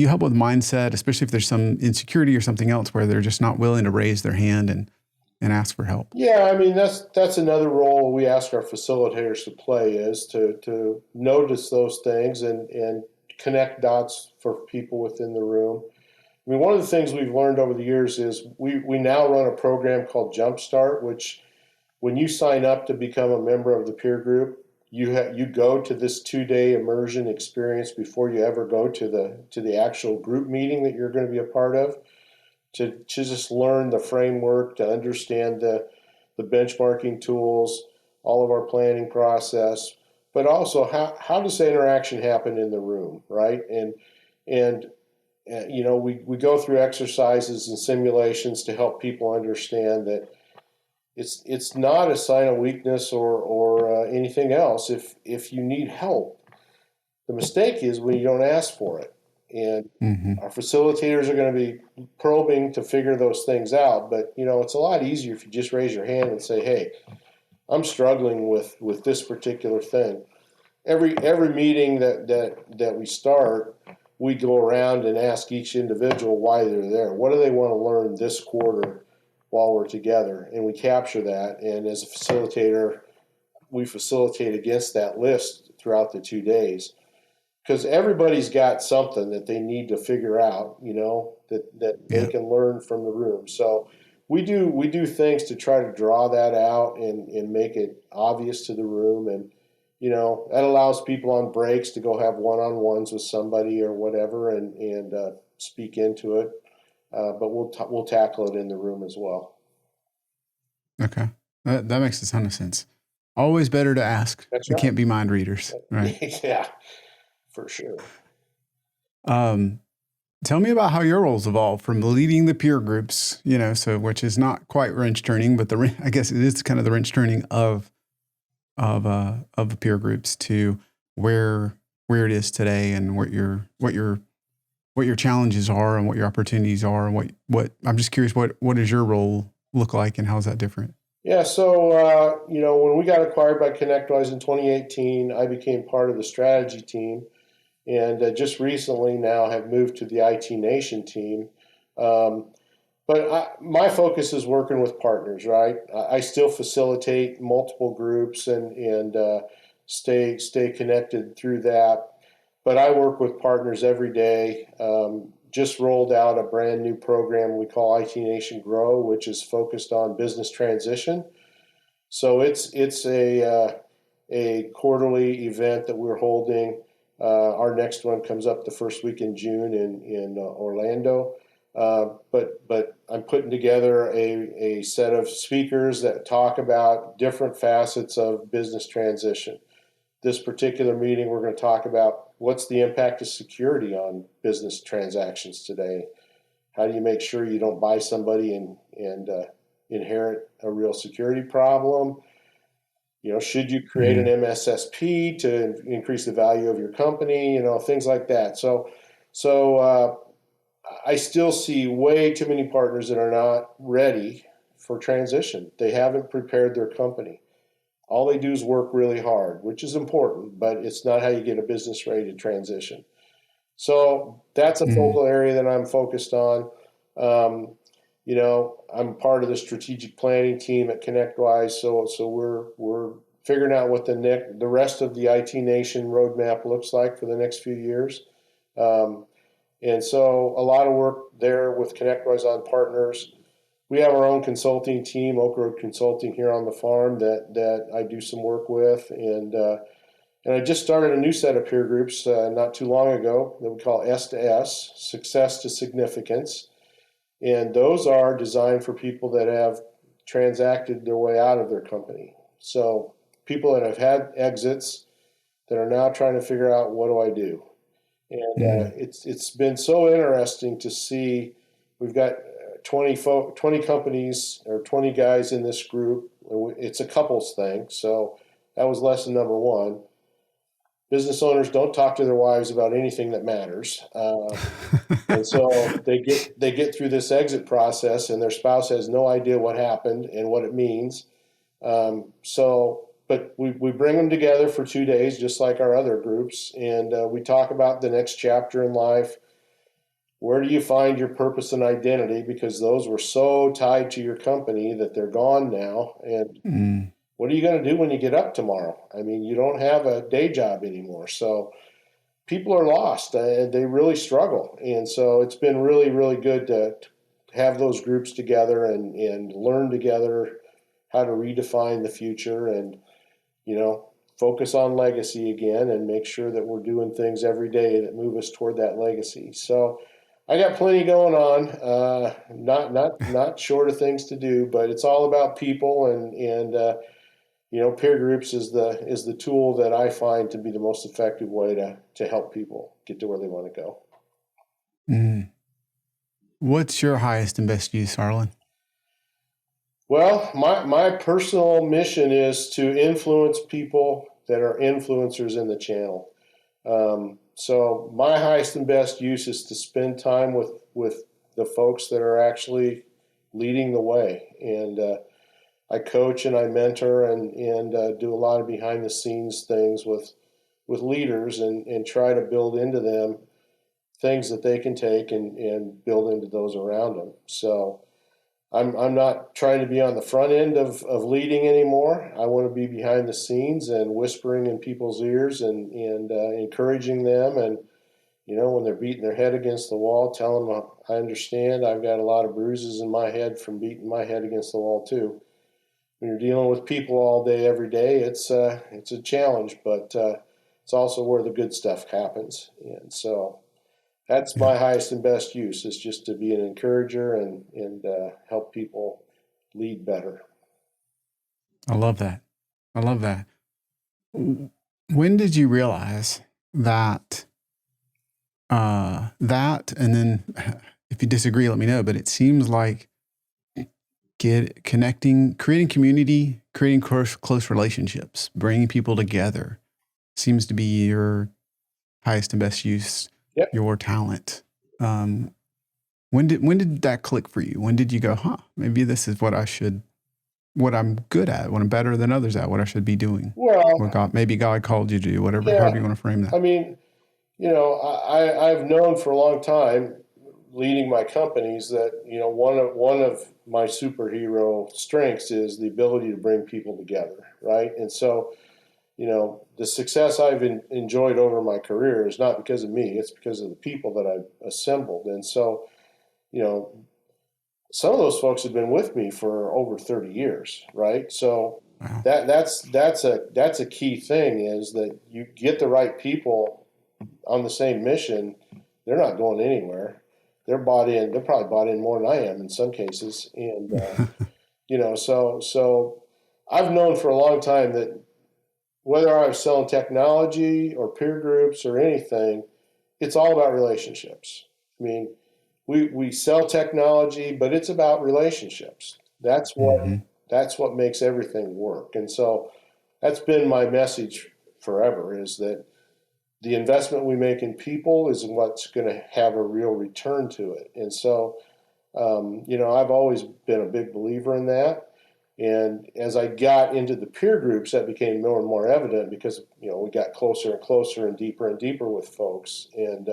Speaker 2: you help with mindset, especially if there's some insecurity or something else where they're just not willing to raise their hand and ask for help?
Speaker 1: Yeah, I mean that's another role we ask our facilitators to play is to notice those things and connect dots for people within the room. I mean, one of the things we've learned over the years is we now run a program called Jumpstart, which when you sign up to become a member of the peer group, you go to this 2-day immersion experience before you ever go to the actual group meeting that you're going to be a part of to just learn the framework, to understand the benchmarking tools, all of our planning process, but also how does the interaction happen in the room, right? And we go through exercises and simulations to help people understand that it's not a sign of weakness or anything else. If you need help, the mistake is when you don't ask for it. And
Speaker 2: Mm-hmm.
Speaker 1: our facilitators are going to be probing to figure those things out. But it's a lot easier if you just raise your hand and say, "Hey, I'm struggling with this particular thing." Every meeting that we start, we go around and ask each individual why they're there. What do they want to learn this quarter while we're together? And we capture that. And as a facilitator, we facilitate against that list throughout the 2 days. Because everybody's got something that they need to figure out, that they
Speaker 2: Yeah.
Speaker 1: can learn from the room. So we do things to try to draw that out and make it obvious to the room. And that allows people on breaks to go have one-on-ones with somebody or whatever and speak into it. But we'll tackle it in the room as well.
Speaker 2: Okay. That makes a ton of sense. Always better to ask.
Speaker 1: That's
Speaker 2: We
Speaker 1: right.
Speaker 2: can't be mind readers, right?
Speaker 1: Yeah, for sure.
Speaker 2: Um, Tell me about how your roles evolved from leading the peer groups, which is not quite wrench turning, but I guess it is kind of the wrench turning of the peer groups to where it is today and what your challenges are and what your opportunities are and what I'm just curious what does your role look like and how is that different?
Speaker 1: Yeah, so when we got acquired by ConnectWise in 2018, I became part of the strategy team, and just recently now have moved to the IT Nation team. Um, my focus is working with partners, right? I still facilitate multiple groups and stay connected through that. But I work with partners every day. Just rolled out a brand new program we call IT Nation Grow, which is focused on business transition. So it's a quarterly event that we're holding. Our next one comes up the first week in June in Orlando. But I'm putting together a set of speakers that talk about different facets of business transition. This particular meeting, we're going to talk about what's the impact of security on business transactions today. How do you make sure you don't buy somebody and inherit a real security problem? Should you create an
Speaker 2: Mm-hmm.
Speaker 1: MSSP to increase the value of your company? Things like that. So I still see way too many partners that are not ready for transition. They haven't prepared their company. All they do is work really hard, which is important, but it's not how you get a business ready to transition. So that's a
Speaker 2: Mm-hmm.
Speaker 1: focal area that I'm focused on. Um, I'm part of the strategic planning team at ConnectWise, so we're figuring out what the rest of the IT Nation roadmap looks like for the next few years. Um, And so a lot of work there with ConnectWise on partners. We have our own consulting team, Oak Road Consulting, here on the farm that I do some work with. And I just started a new set of peer groups not too long ago that we call S to S, Success to Significance. And those are designed for people that have transacted their way out of their company. So people that have had exits that are now trying to figure out, what do I do? And it's been so interesting to see. We've got 20 companies or 20 guys in this group. It's a couples thing, so that was lesson number one. Business owners don't talk to their wives about anything that matters, and so they get through this exit process, and their spouse has no idea what happened and what it means. But we bring them together for 2 days, just like our other groups, and we talk about the next chapter in life. Where do you find your purpose and identity? Because those were so tied to your company that they're gone now. And what are you going to do when you get up tomorrow? I mean, you don't have a day job anymore. So people are lost. They really struggle. And so it's been really, really good to have those groups together and learn together how to redefine the future and, focus on legacy again and make sure that we're doing things every day that move us toward that legacy. So I got plenty going on, not short of things to do, but it's all about people and peer groups is the tool that I find to be the most effective way to help people get to where they want to go.
Speaker 2: Mm. What's your highest and best use, Arlin?
Speaker 1: Well, my personal mission is to influence people that are influencers in the channel. So my highest and best use is to spend time with the folks that are actually leading the way. And I coach and I mentor and do a lot of behind the scenes things with leaders and try to build into them things that they can take and build into those around them. So I'm not trying to be on the front end of leading anymore. I want to be behind the scenes and whispering in people's ears and encouraging them. And, when they're beating their head against the wall, tell them, I understand. I've got a lot of bruises in my head from beating my head against the wall too. When you're dealing with people all day, every day, it's a challenge, but it's also where the good stuff happens. And so that's my highest and best use, is just to be an encourager and help people lead better.
Speaker 2: I love that. I love that. When did you realize that, and then if you disagree, let me know, but it seems like creating community, creating close relationships, bringing people together seems to be your highest and best use,
Speaker 1: Yep.
Speaker 2: your talent. When did that click for you? When did you go, maybe this is what I'm good at, what I'm better than others at, what I should be doing?
Speaker 1: Well,
Speaker 2: maybe God called you to do, whatever, however you want to frame that.
Speaker 1: I mean, I've known for a long time, leading my companies, that one of my superhero strengths is the ability to bring people together, right? And so, the success I've enjoyed over my career is not because of me; it's because of the people that I've assembled. And so, some of those folks have been with me for over 30 years, right? So
Speaker 2: Wow.
Speaker 1: that's a key thing, is that you get the right people on the same mission. They're not going anywhere. They're bought in. They're probably bought in more than I am in some cases. And so I've known for a long time that whether I was selling technology or peer groups or anything, it's all about relationships. I mean, we sell technology, but it's about relationships. That's what makes everything work. And so that's been my message forever, is that the investment we make in people is what's going to have a real return to it. And so, I've always been a big believer in that. And as I got into the peer groups, that became more and more evident, because, we got closer and closer and deeper with folks. And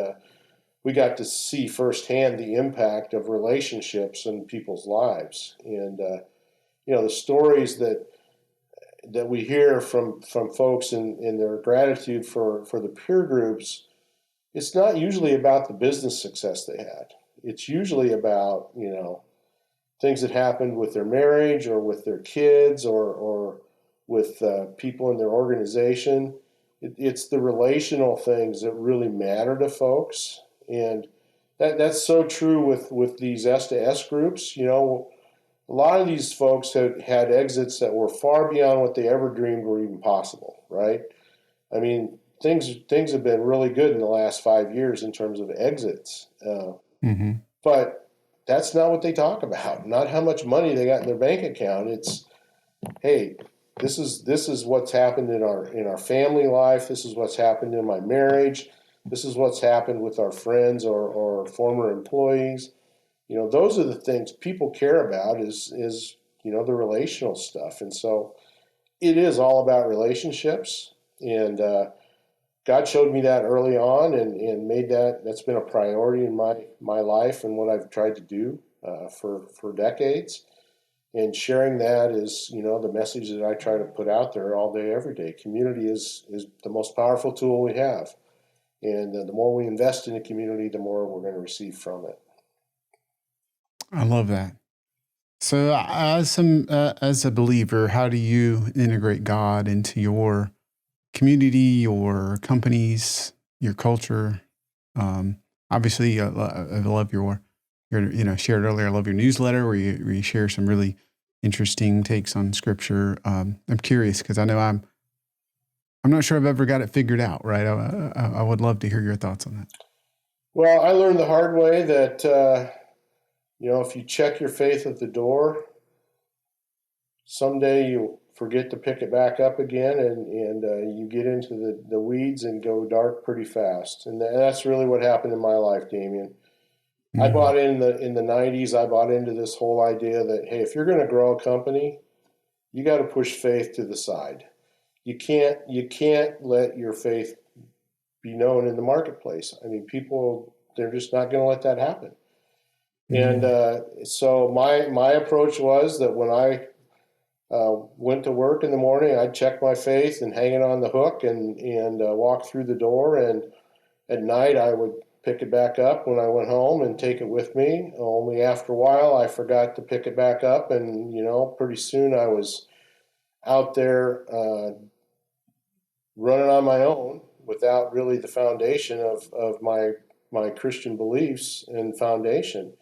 Speaker 1: we got to see firsthand the impact of relationships in people's lives. And, the stories that we hear from folks in their gratitude for the peer groups it's not usually about the business success they had. It's usually about, things that happened with their marriage or with their kids or with people in their organization. It's the relational things that really matter to folks. And that's so true with these S to S groups. A lot of these folks had exits that were far beyond what they ever dreamed were even possible, right? I mean, things have been really good in the last 5 years in terms of exits,
Speaker 2: Mm-hmm.
Speaker 1: but that's not what they talk about. Not how much money they got in their bank account. It's, hey, this is what's happened in our family life. This is what's happened in my marriage. This is what's happened with our friends or former employees. Those are the things people care about is the relational stuff. And so it is all about relationships. And God showed me that early on and made that's been a priority in my life and what I've tried to do for decades. And sharing that is, the message that I try to put out there all day, every day. Community is the most powerful tool we have. And the more we invest in a community, the more we're going to receive from it.
Speaker 2: I love that. So, as a believer, how do you integrate God into your community, your companies, your culture? Obviously, I love your shared earlier. I love your newsletter where you share some really interesting takes on Scripture. I'm curious because I know I'm not sure I've ever got it figured out. Right? I would love to hear your thoughts on that.
Speaker 1: Well, I learned the hard way that if you check your faith at the door, someday you'll forget to pick it back up again, and you get into the weeds and go dark pretty fast. And that's really what happened in my life, Damien. I bought in the 90s. I bought into this whole idea that, hey, if you're going to grow a company, you got to push faith to the side. You can't let your faith be known in the marketplace. I mean, people, they're just not going to let that happen. And so my approach was that when I went to work in the morning, I'd check my faith and hang it on the hook and walk through the door. And at night, I would pick it back up when I went home and take it with me. Only after a while, I forgot to pick it back up. And, pretty soon I was out there running on my own without really the foundation of my Christian beliefs and foundation.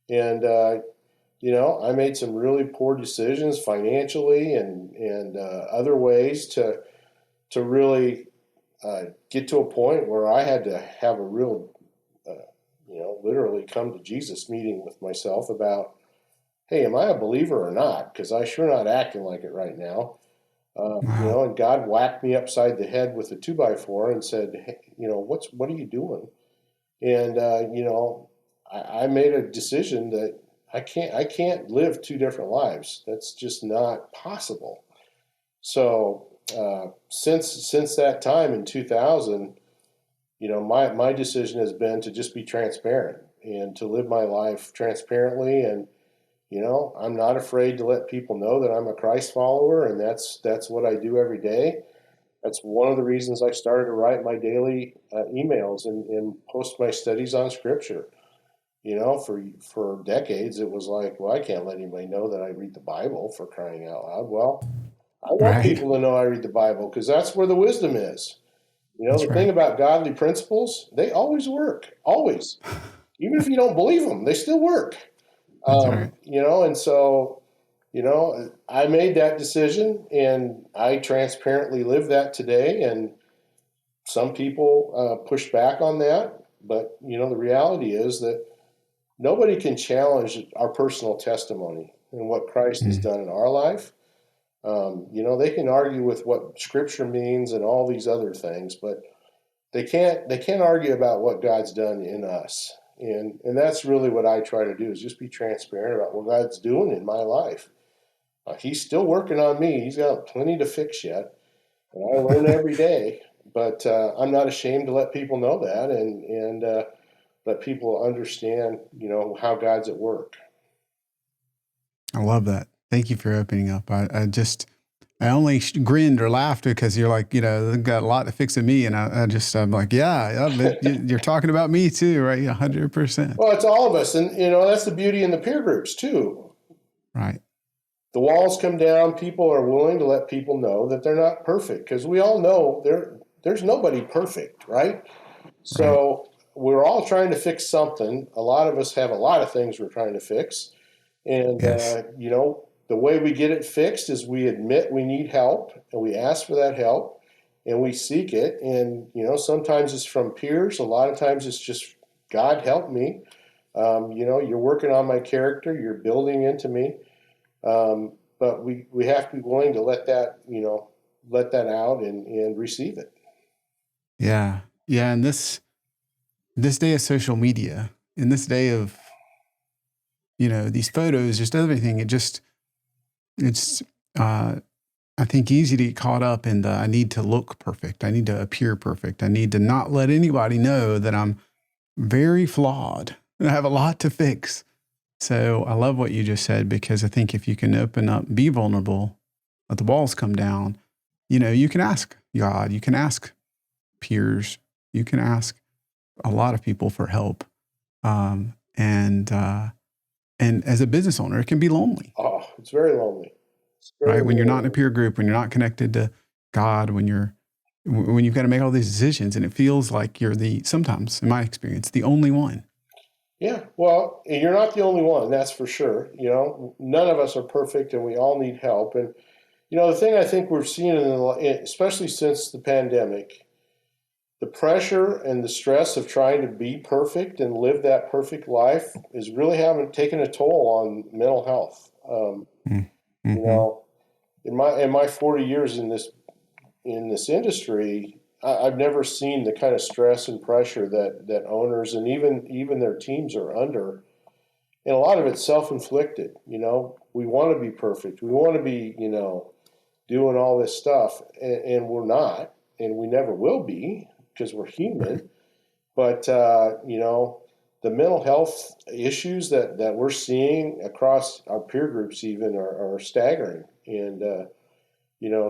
Speaker 1: And, I made some really poor decisions financially and other ways to really get to a point where I had to have a real, literally come to Jesus meeting with myself about, hey, am I a believer or not? Because I sure not acting like it right now.
Speaker 2: Wow.
Speaker 1: And God whacked me upside the head with a 2x4 and said, hey, what are you doing? And, I made a decision that I can't live two different lives. That's just not possible. So since that time in 2000, my decision has been to just be transparent and to live my life transparently. And I'm not afraid to let people know that I'm a Christ follower, and that's what I do every day. That's one of the reasons I started to write my daily emails and post my studies on Scripture. For decades, it was like, well, I can't let anybody know that I read the Bible, for crying out loud. Well, I want
Speaker 2: Right.
Speaker 1: people to know I read the Bible because that's where the wisdom is.
Speaker 2: That's
Speaker 1: The thing
Speaker 2: right.
Speaker 1: about godly principles, they always work, always. Even if you don't believe them, they still work.
Speaker 2: That's right.
Speaker 1: And so, I made that decision and I transparently live that today. And some people push back on that. But, the reality is that nobody can challenge our personal testimony and what Christ has done in our life. They can argue with what Scripture means and all these other things, but they can't argue about what God's done in us. And that's really what I try to do is just be transparent about what God's doing in my life. He's still working on me. He's got plenty to fix yet, and I learn every day. But I'm not ashamed to let people know that and let people understand, how God's at work.
Speaker 2: I love that. Thank you for opening up. I just I only grinned or laughed because you're like, they've got a lot to fix in me. And I'm like, yeah, but you're talking about me too, right? 100%.
Speaker 1: Well, it's all of us. And, that's the beauty in the peer groups too.
Speaker 2: Right.
Speaker 1: The walls come down. People are willing to let people know that they're not perfect, because we all know there's nobody perfect, right?
Speaker 2: Right.
Speaker 1: So we're all trying to fix something. A lot of us have a lot of things we're trying to fix. And,
Speaker 2: Yes.
Speaker 1: the way we get it fixed is we admit we need help, and we ask for that help, and we seek it. And, sometimes it's from peers. A lot of times it's just, God help me. You're working on my character. You're building into me. But we have to be willing to let that out and receive it.
Speaker 2: Yeah. Yeah. And this day of social media, in this day of, these photos, just everything, it's, I think easy to get caught up in I need to look perfect. I need to appear perfect. I need to not let anybody know that I'm very flawed and I have a lot to fix. So I love what you just said, because I think if you can open up, be vulnerable, let the walls come down, you can ask God, you can ask peers, you can ask a lot of people for help. And as a business owner, it can be lonely.
Speaker 1: Oh, it's very lonely. It's
Speaker 2: Right?
Speaker 1: very
Speaker 2: When you're not in a
Speaker 1: lonely.
Speaker 2: peer group, when you're not connected to God, when you've got to make all these decisions, and it feels like you're sometimes, in my experience, the only one.
Speaker 1: Yeah, well, and you're not the only one, that's for sure. None of us are perfect, and we all need help. And the thing I think we're seeing, especially since the pandemic, the pressure and the stress of trying to be perfect and live that perfect life is really having taken a toll on mental health. You
Speaker 2: Mm-hmm.
Speaker 1: know, in my 40 years in this industry, I've never seen the kind of stress and pressure that owners and even their teams are under, and a lot of it's self-inflicted. We want to be perfect. We want to be doing all this stuff, and we're not, and we never will be, because we're
Speaker 2: Right.
Speaker 1: human. But the mental health issues that we're seeing across our peer groups even are staggering. And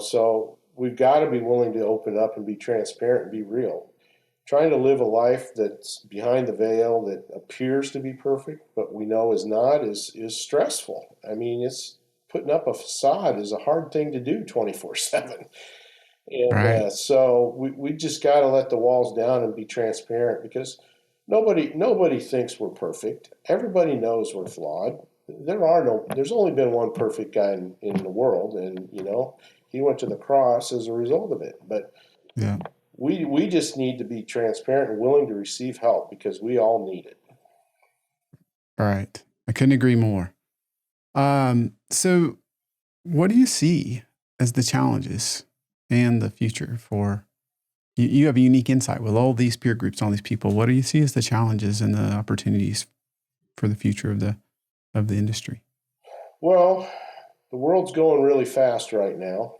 Speaker 1: so we've got to be willing to open up and be transparent and be real. Trying to live a life that's behind the veil, that appears to be perfect but we know is not, is stressful. I mean, it's putting up a facade is a hard thing to do 24/7. And
Speaker 2: Right.
Speaker 1: so we just got to let the walls down and be transparent, because nobody thinks we're perfect. Everybody knows we're flawed. There's only been one perfect guy in the world, and he went to the cross as a result of it. But
Speaker 2: Yeah.
Speaker 1: we just need to be transparent and willing to receive help, because we all need it.
Speaker 2: Right. I couldn't agree more. So what do you see as the challenges and the future for you have a unique insight with all these peer groups, all these people. What do you see as the challenges and the opportunities for the future of the industry?
Speaker 1: Well, the world's going really fast right now.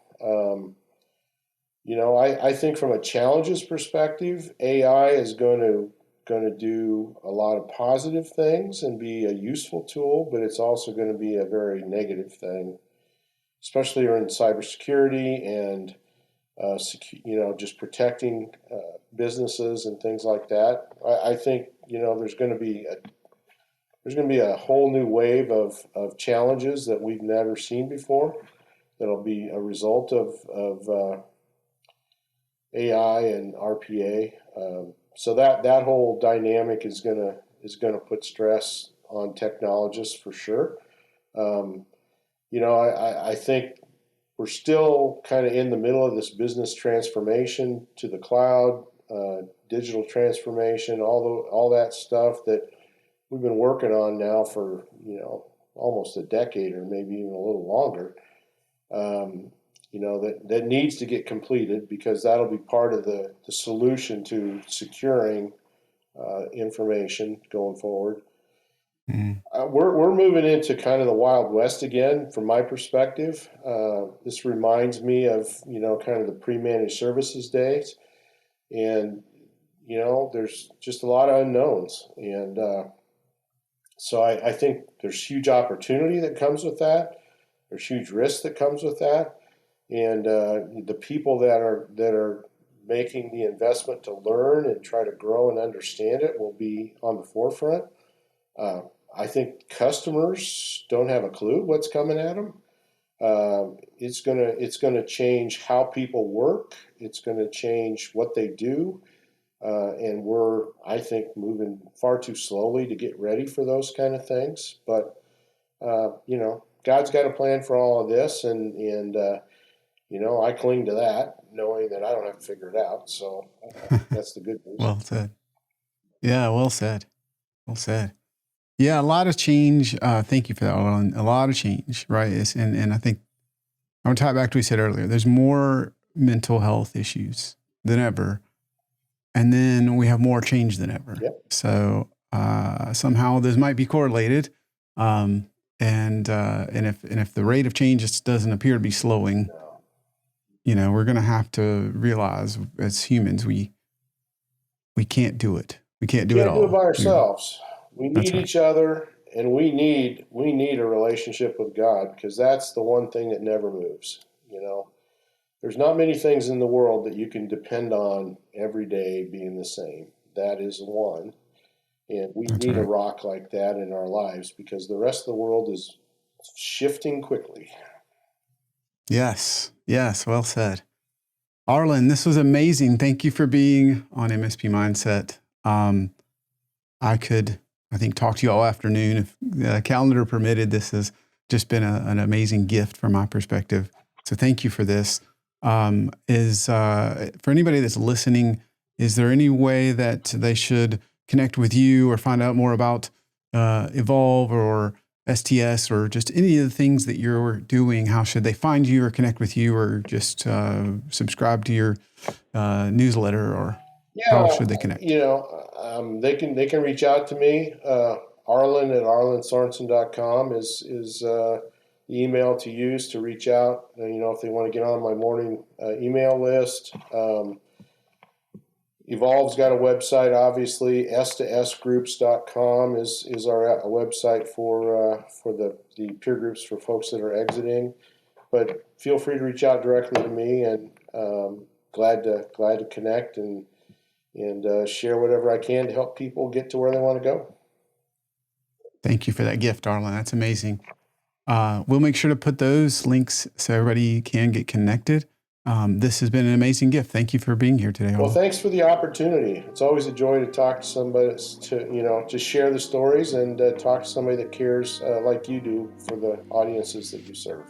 Speaker 1: I think from a challenges perspective, AI is going to do a lot of positive things and be a useful tool, but it's also going to be a very negative thing, especially in cybersecurity and just protecting businesses and things like that. I think there's going to be a whole new wave of challenges that we've never seen before. That'll be a result of AI and RPA. So that whole dynamic is gonna put stress on technologists for sure. Um, I think we're still kind of in the middle of this business transformation to the cloud, digital transformation, all that stuff that we've been working on now for almost a decade, or maybe even a little longer. That needs to get completed, because that'll be part of the solution to securing information going forward.
Speaker 2: Mm.
Speaker 1: We're moving into kind of the Wild West again, from my perspective. This reminds me of kind of the pre-managed services days, and there's just a lot of unknowns, and so I think there's huge opportunity that comes with that. There's huge risk that comes with that. and the people that are making the investment to learn and try to grow and understand it will be on the forefront. I think customers don't have a clue what's coming at them. It's gonna change how people work. It's gonna change what they do, and we're, I think, moving far too slowly to get ready for those kind of things. But God's got a plan for all of this, and I cling to that, knowing that I don't have to figure it out. So that's the good news.
Speaker 2: Well said. Yeah, well said. Well said. Yeah, a lot of change. Thank you for that, Arlen. A lot of change, right? And I think I'm going to tie it back to what we said earlier. There's more mental health issues than ever. And then we have more change than ever.
Speaker 1: Yep.
Speaker 2: So somehow those might be correlated. And if the rate of change just doesn't appear to be slowing, we're going to have to realize as humans, we can't do it. We can't do it all.
Speaker 1: We can't do it by ourselves. We need
Speaker 2: right.
Speaker 1: each other, and we need a relationship with God, because that's the one thing that never moves. There's not many things in the world that you can depend on every day being the same. That is one. And we need a rock like that in our lives, because the rest of the world is shifting quickly.
Speaker 2: Yes. Well said. Arlin, this was amazing. Thank you for being on MSP Mindset. I could, I think, talk to you all afternoon if the calendar permitted. This has just been an amazing gift from my perspective. So thank you for this. For anybody that's listening, is there any way that they should connect with you or find out more about Evolve or STS or just any of the things that you're doing? How should they find you or connect with you, or just subscribe to your newsletter, or how should they connect?
Speaker 1: They can reach out to me. Arlin at arlinsorenson.com is the email to use to reach out. If they want to get on my morning email list. Evolve's got a website, obviously. S2Sgroups.com is our website for the peer groups for folks that are exiting. But feel free to reach out directly to me, and glad to connect and share whatever I can to help people get to where they want to go.
Speaker 2: Thank you for that gift, Arlin. That's amazing. We'll make sure to put those links so everybody can get connected. This has been an amazing gift. Thank you for being here today, Arlin.
Speaker 1: Well, thanks for the opportunity. It's always a joy to talk to somebody, to share the stories and talk to somebody that cares like you do for the audiences that you serve.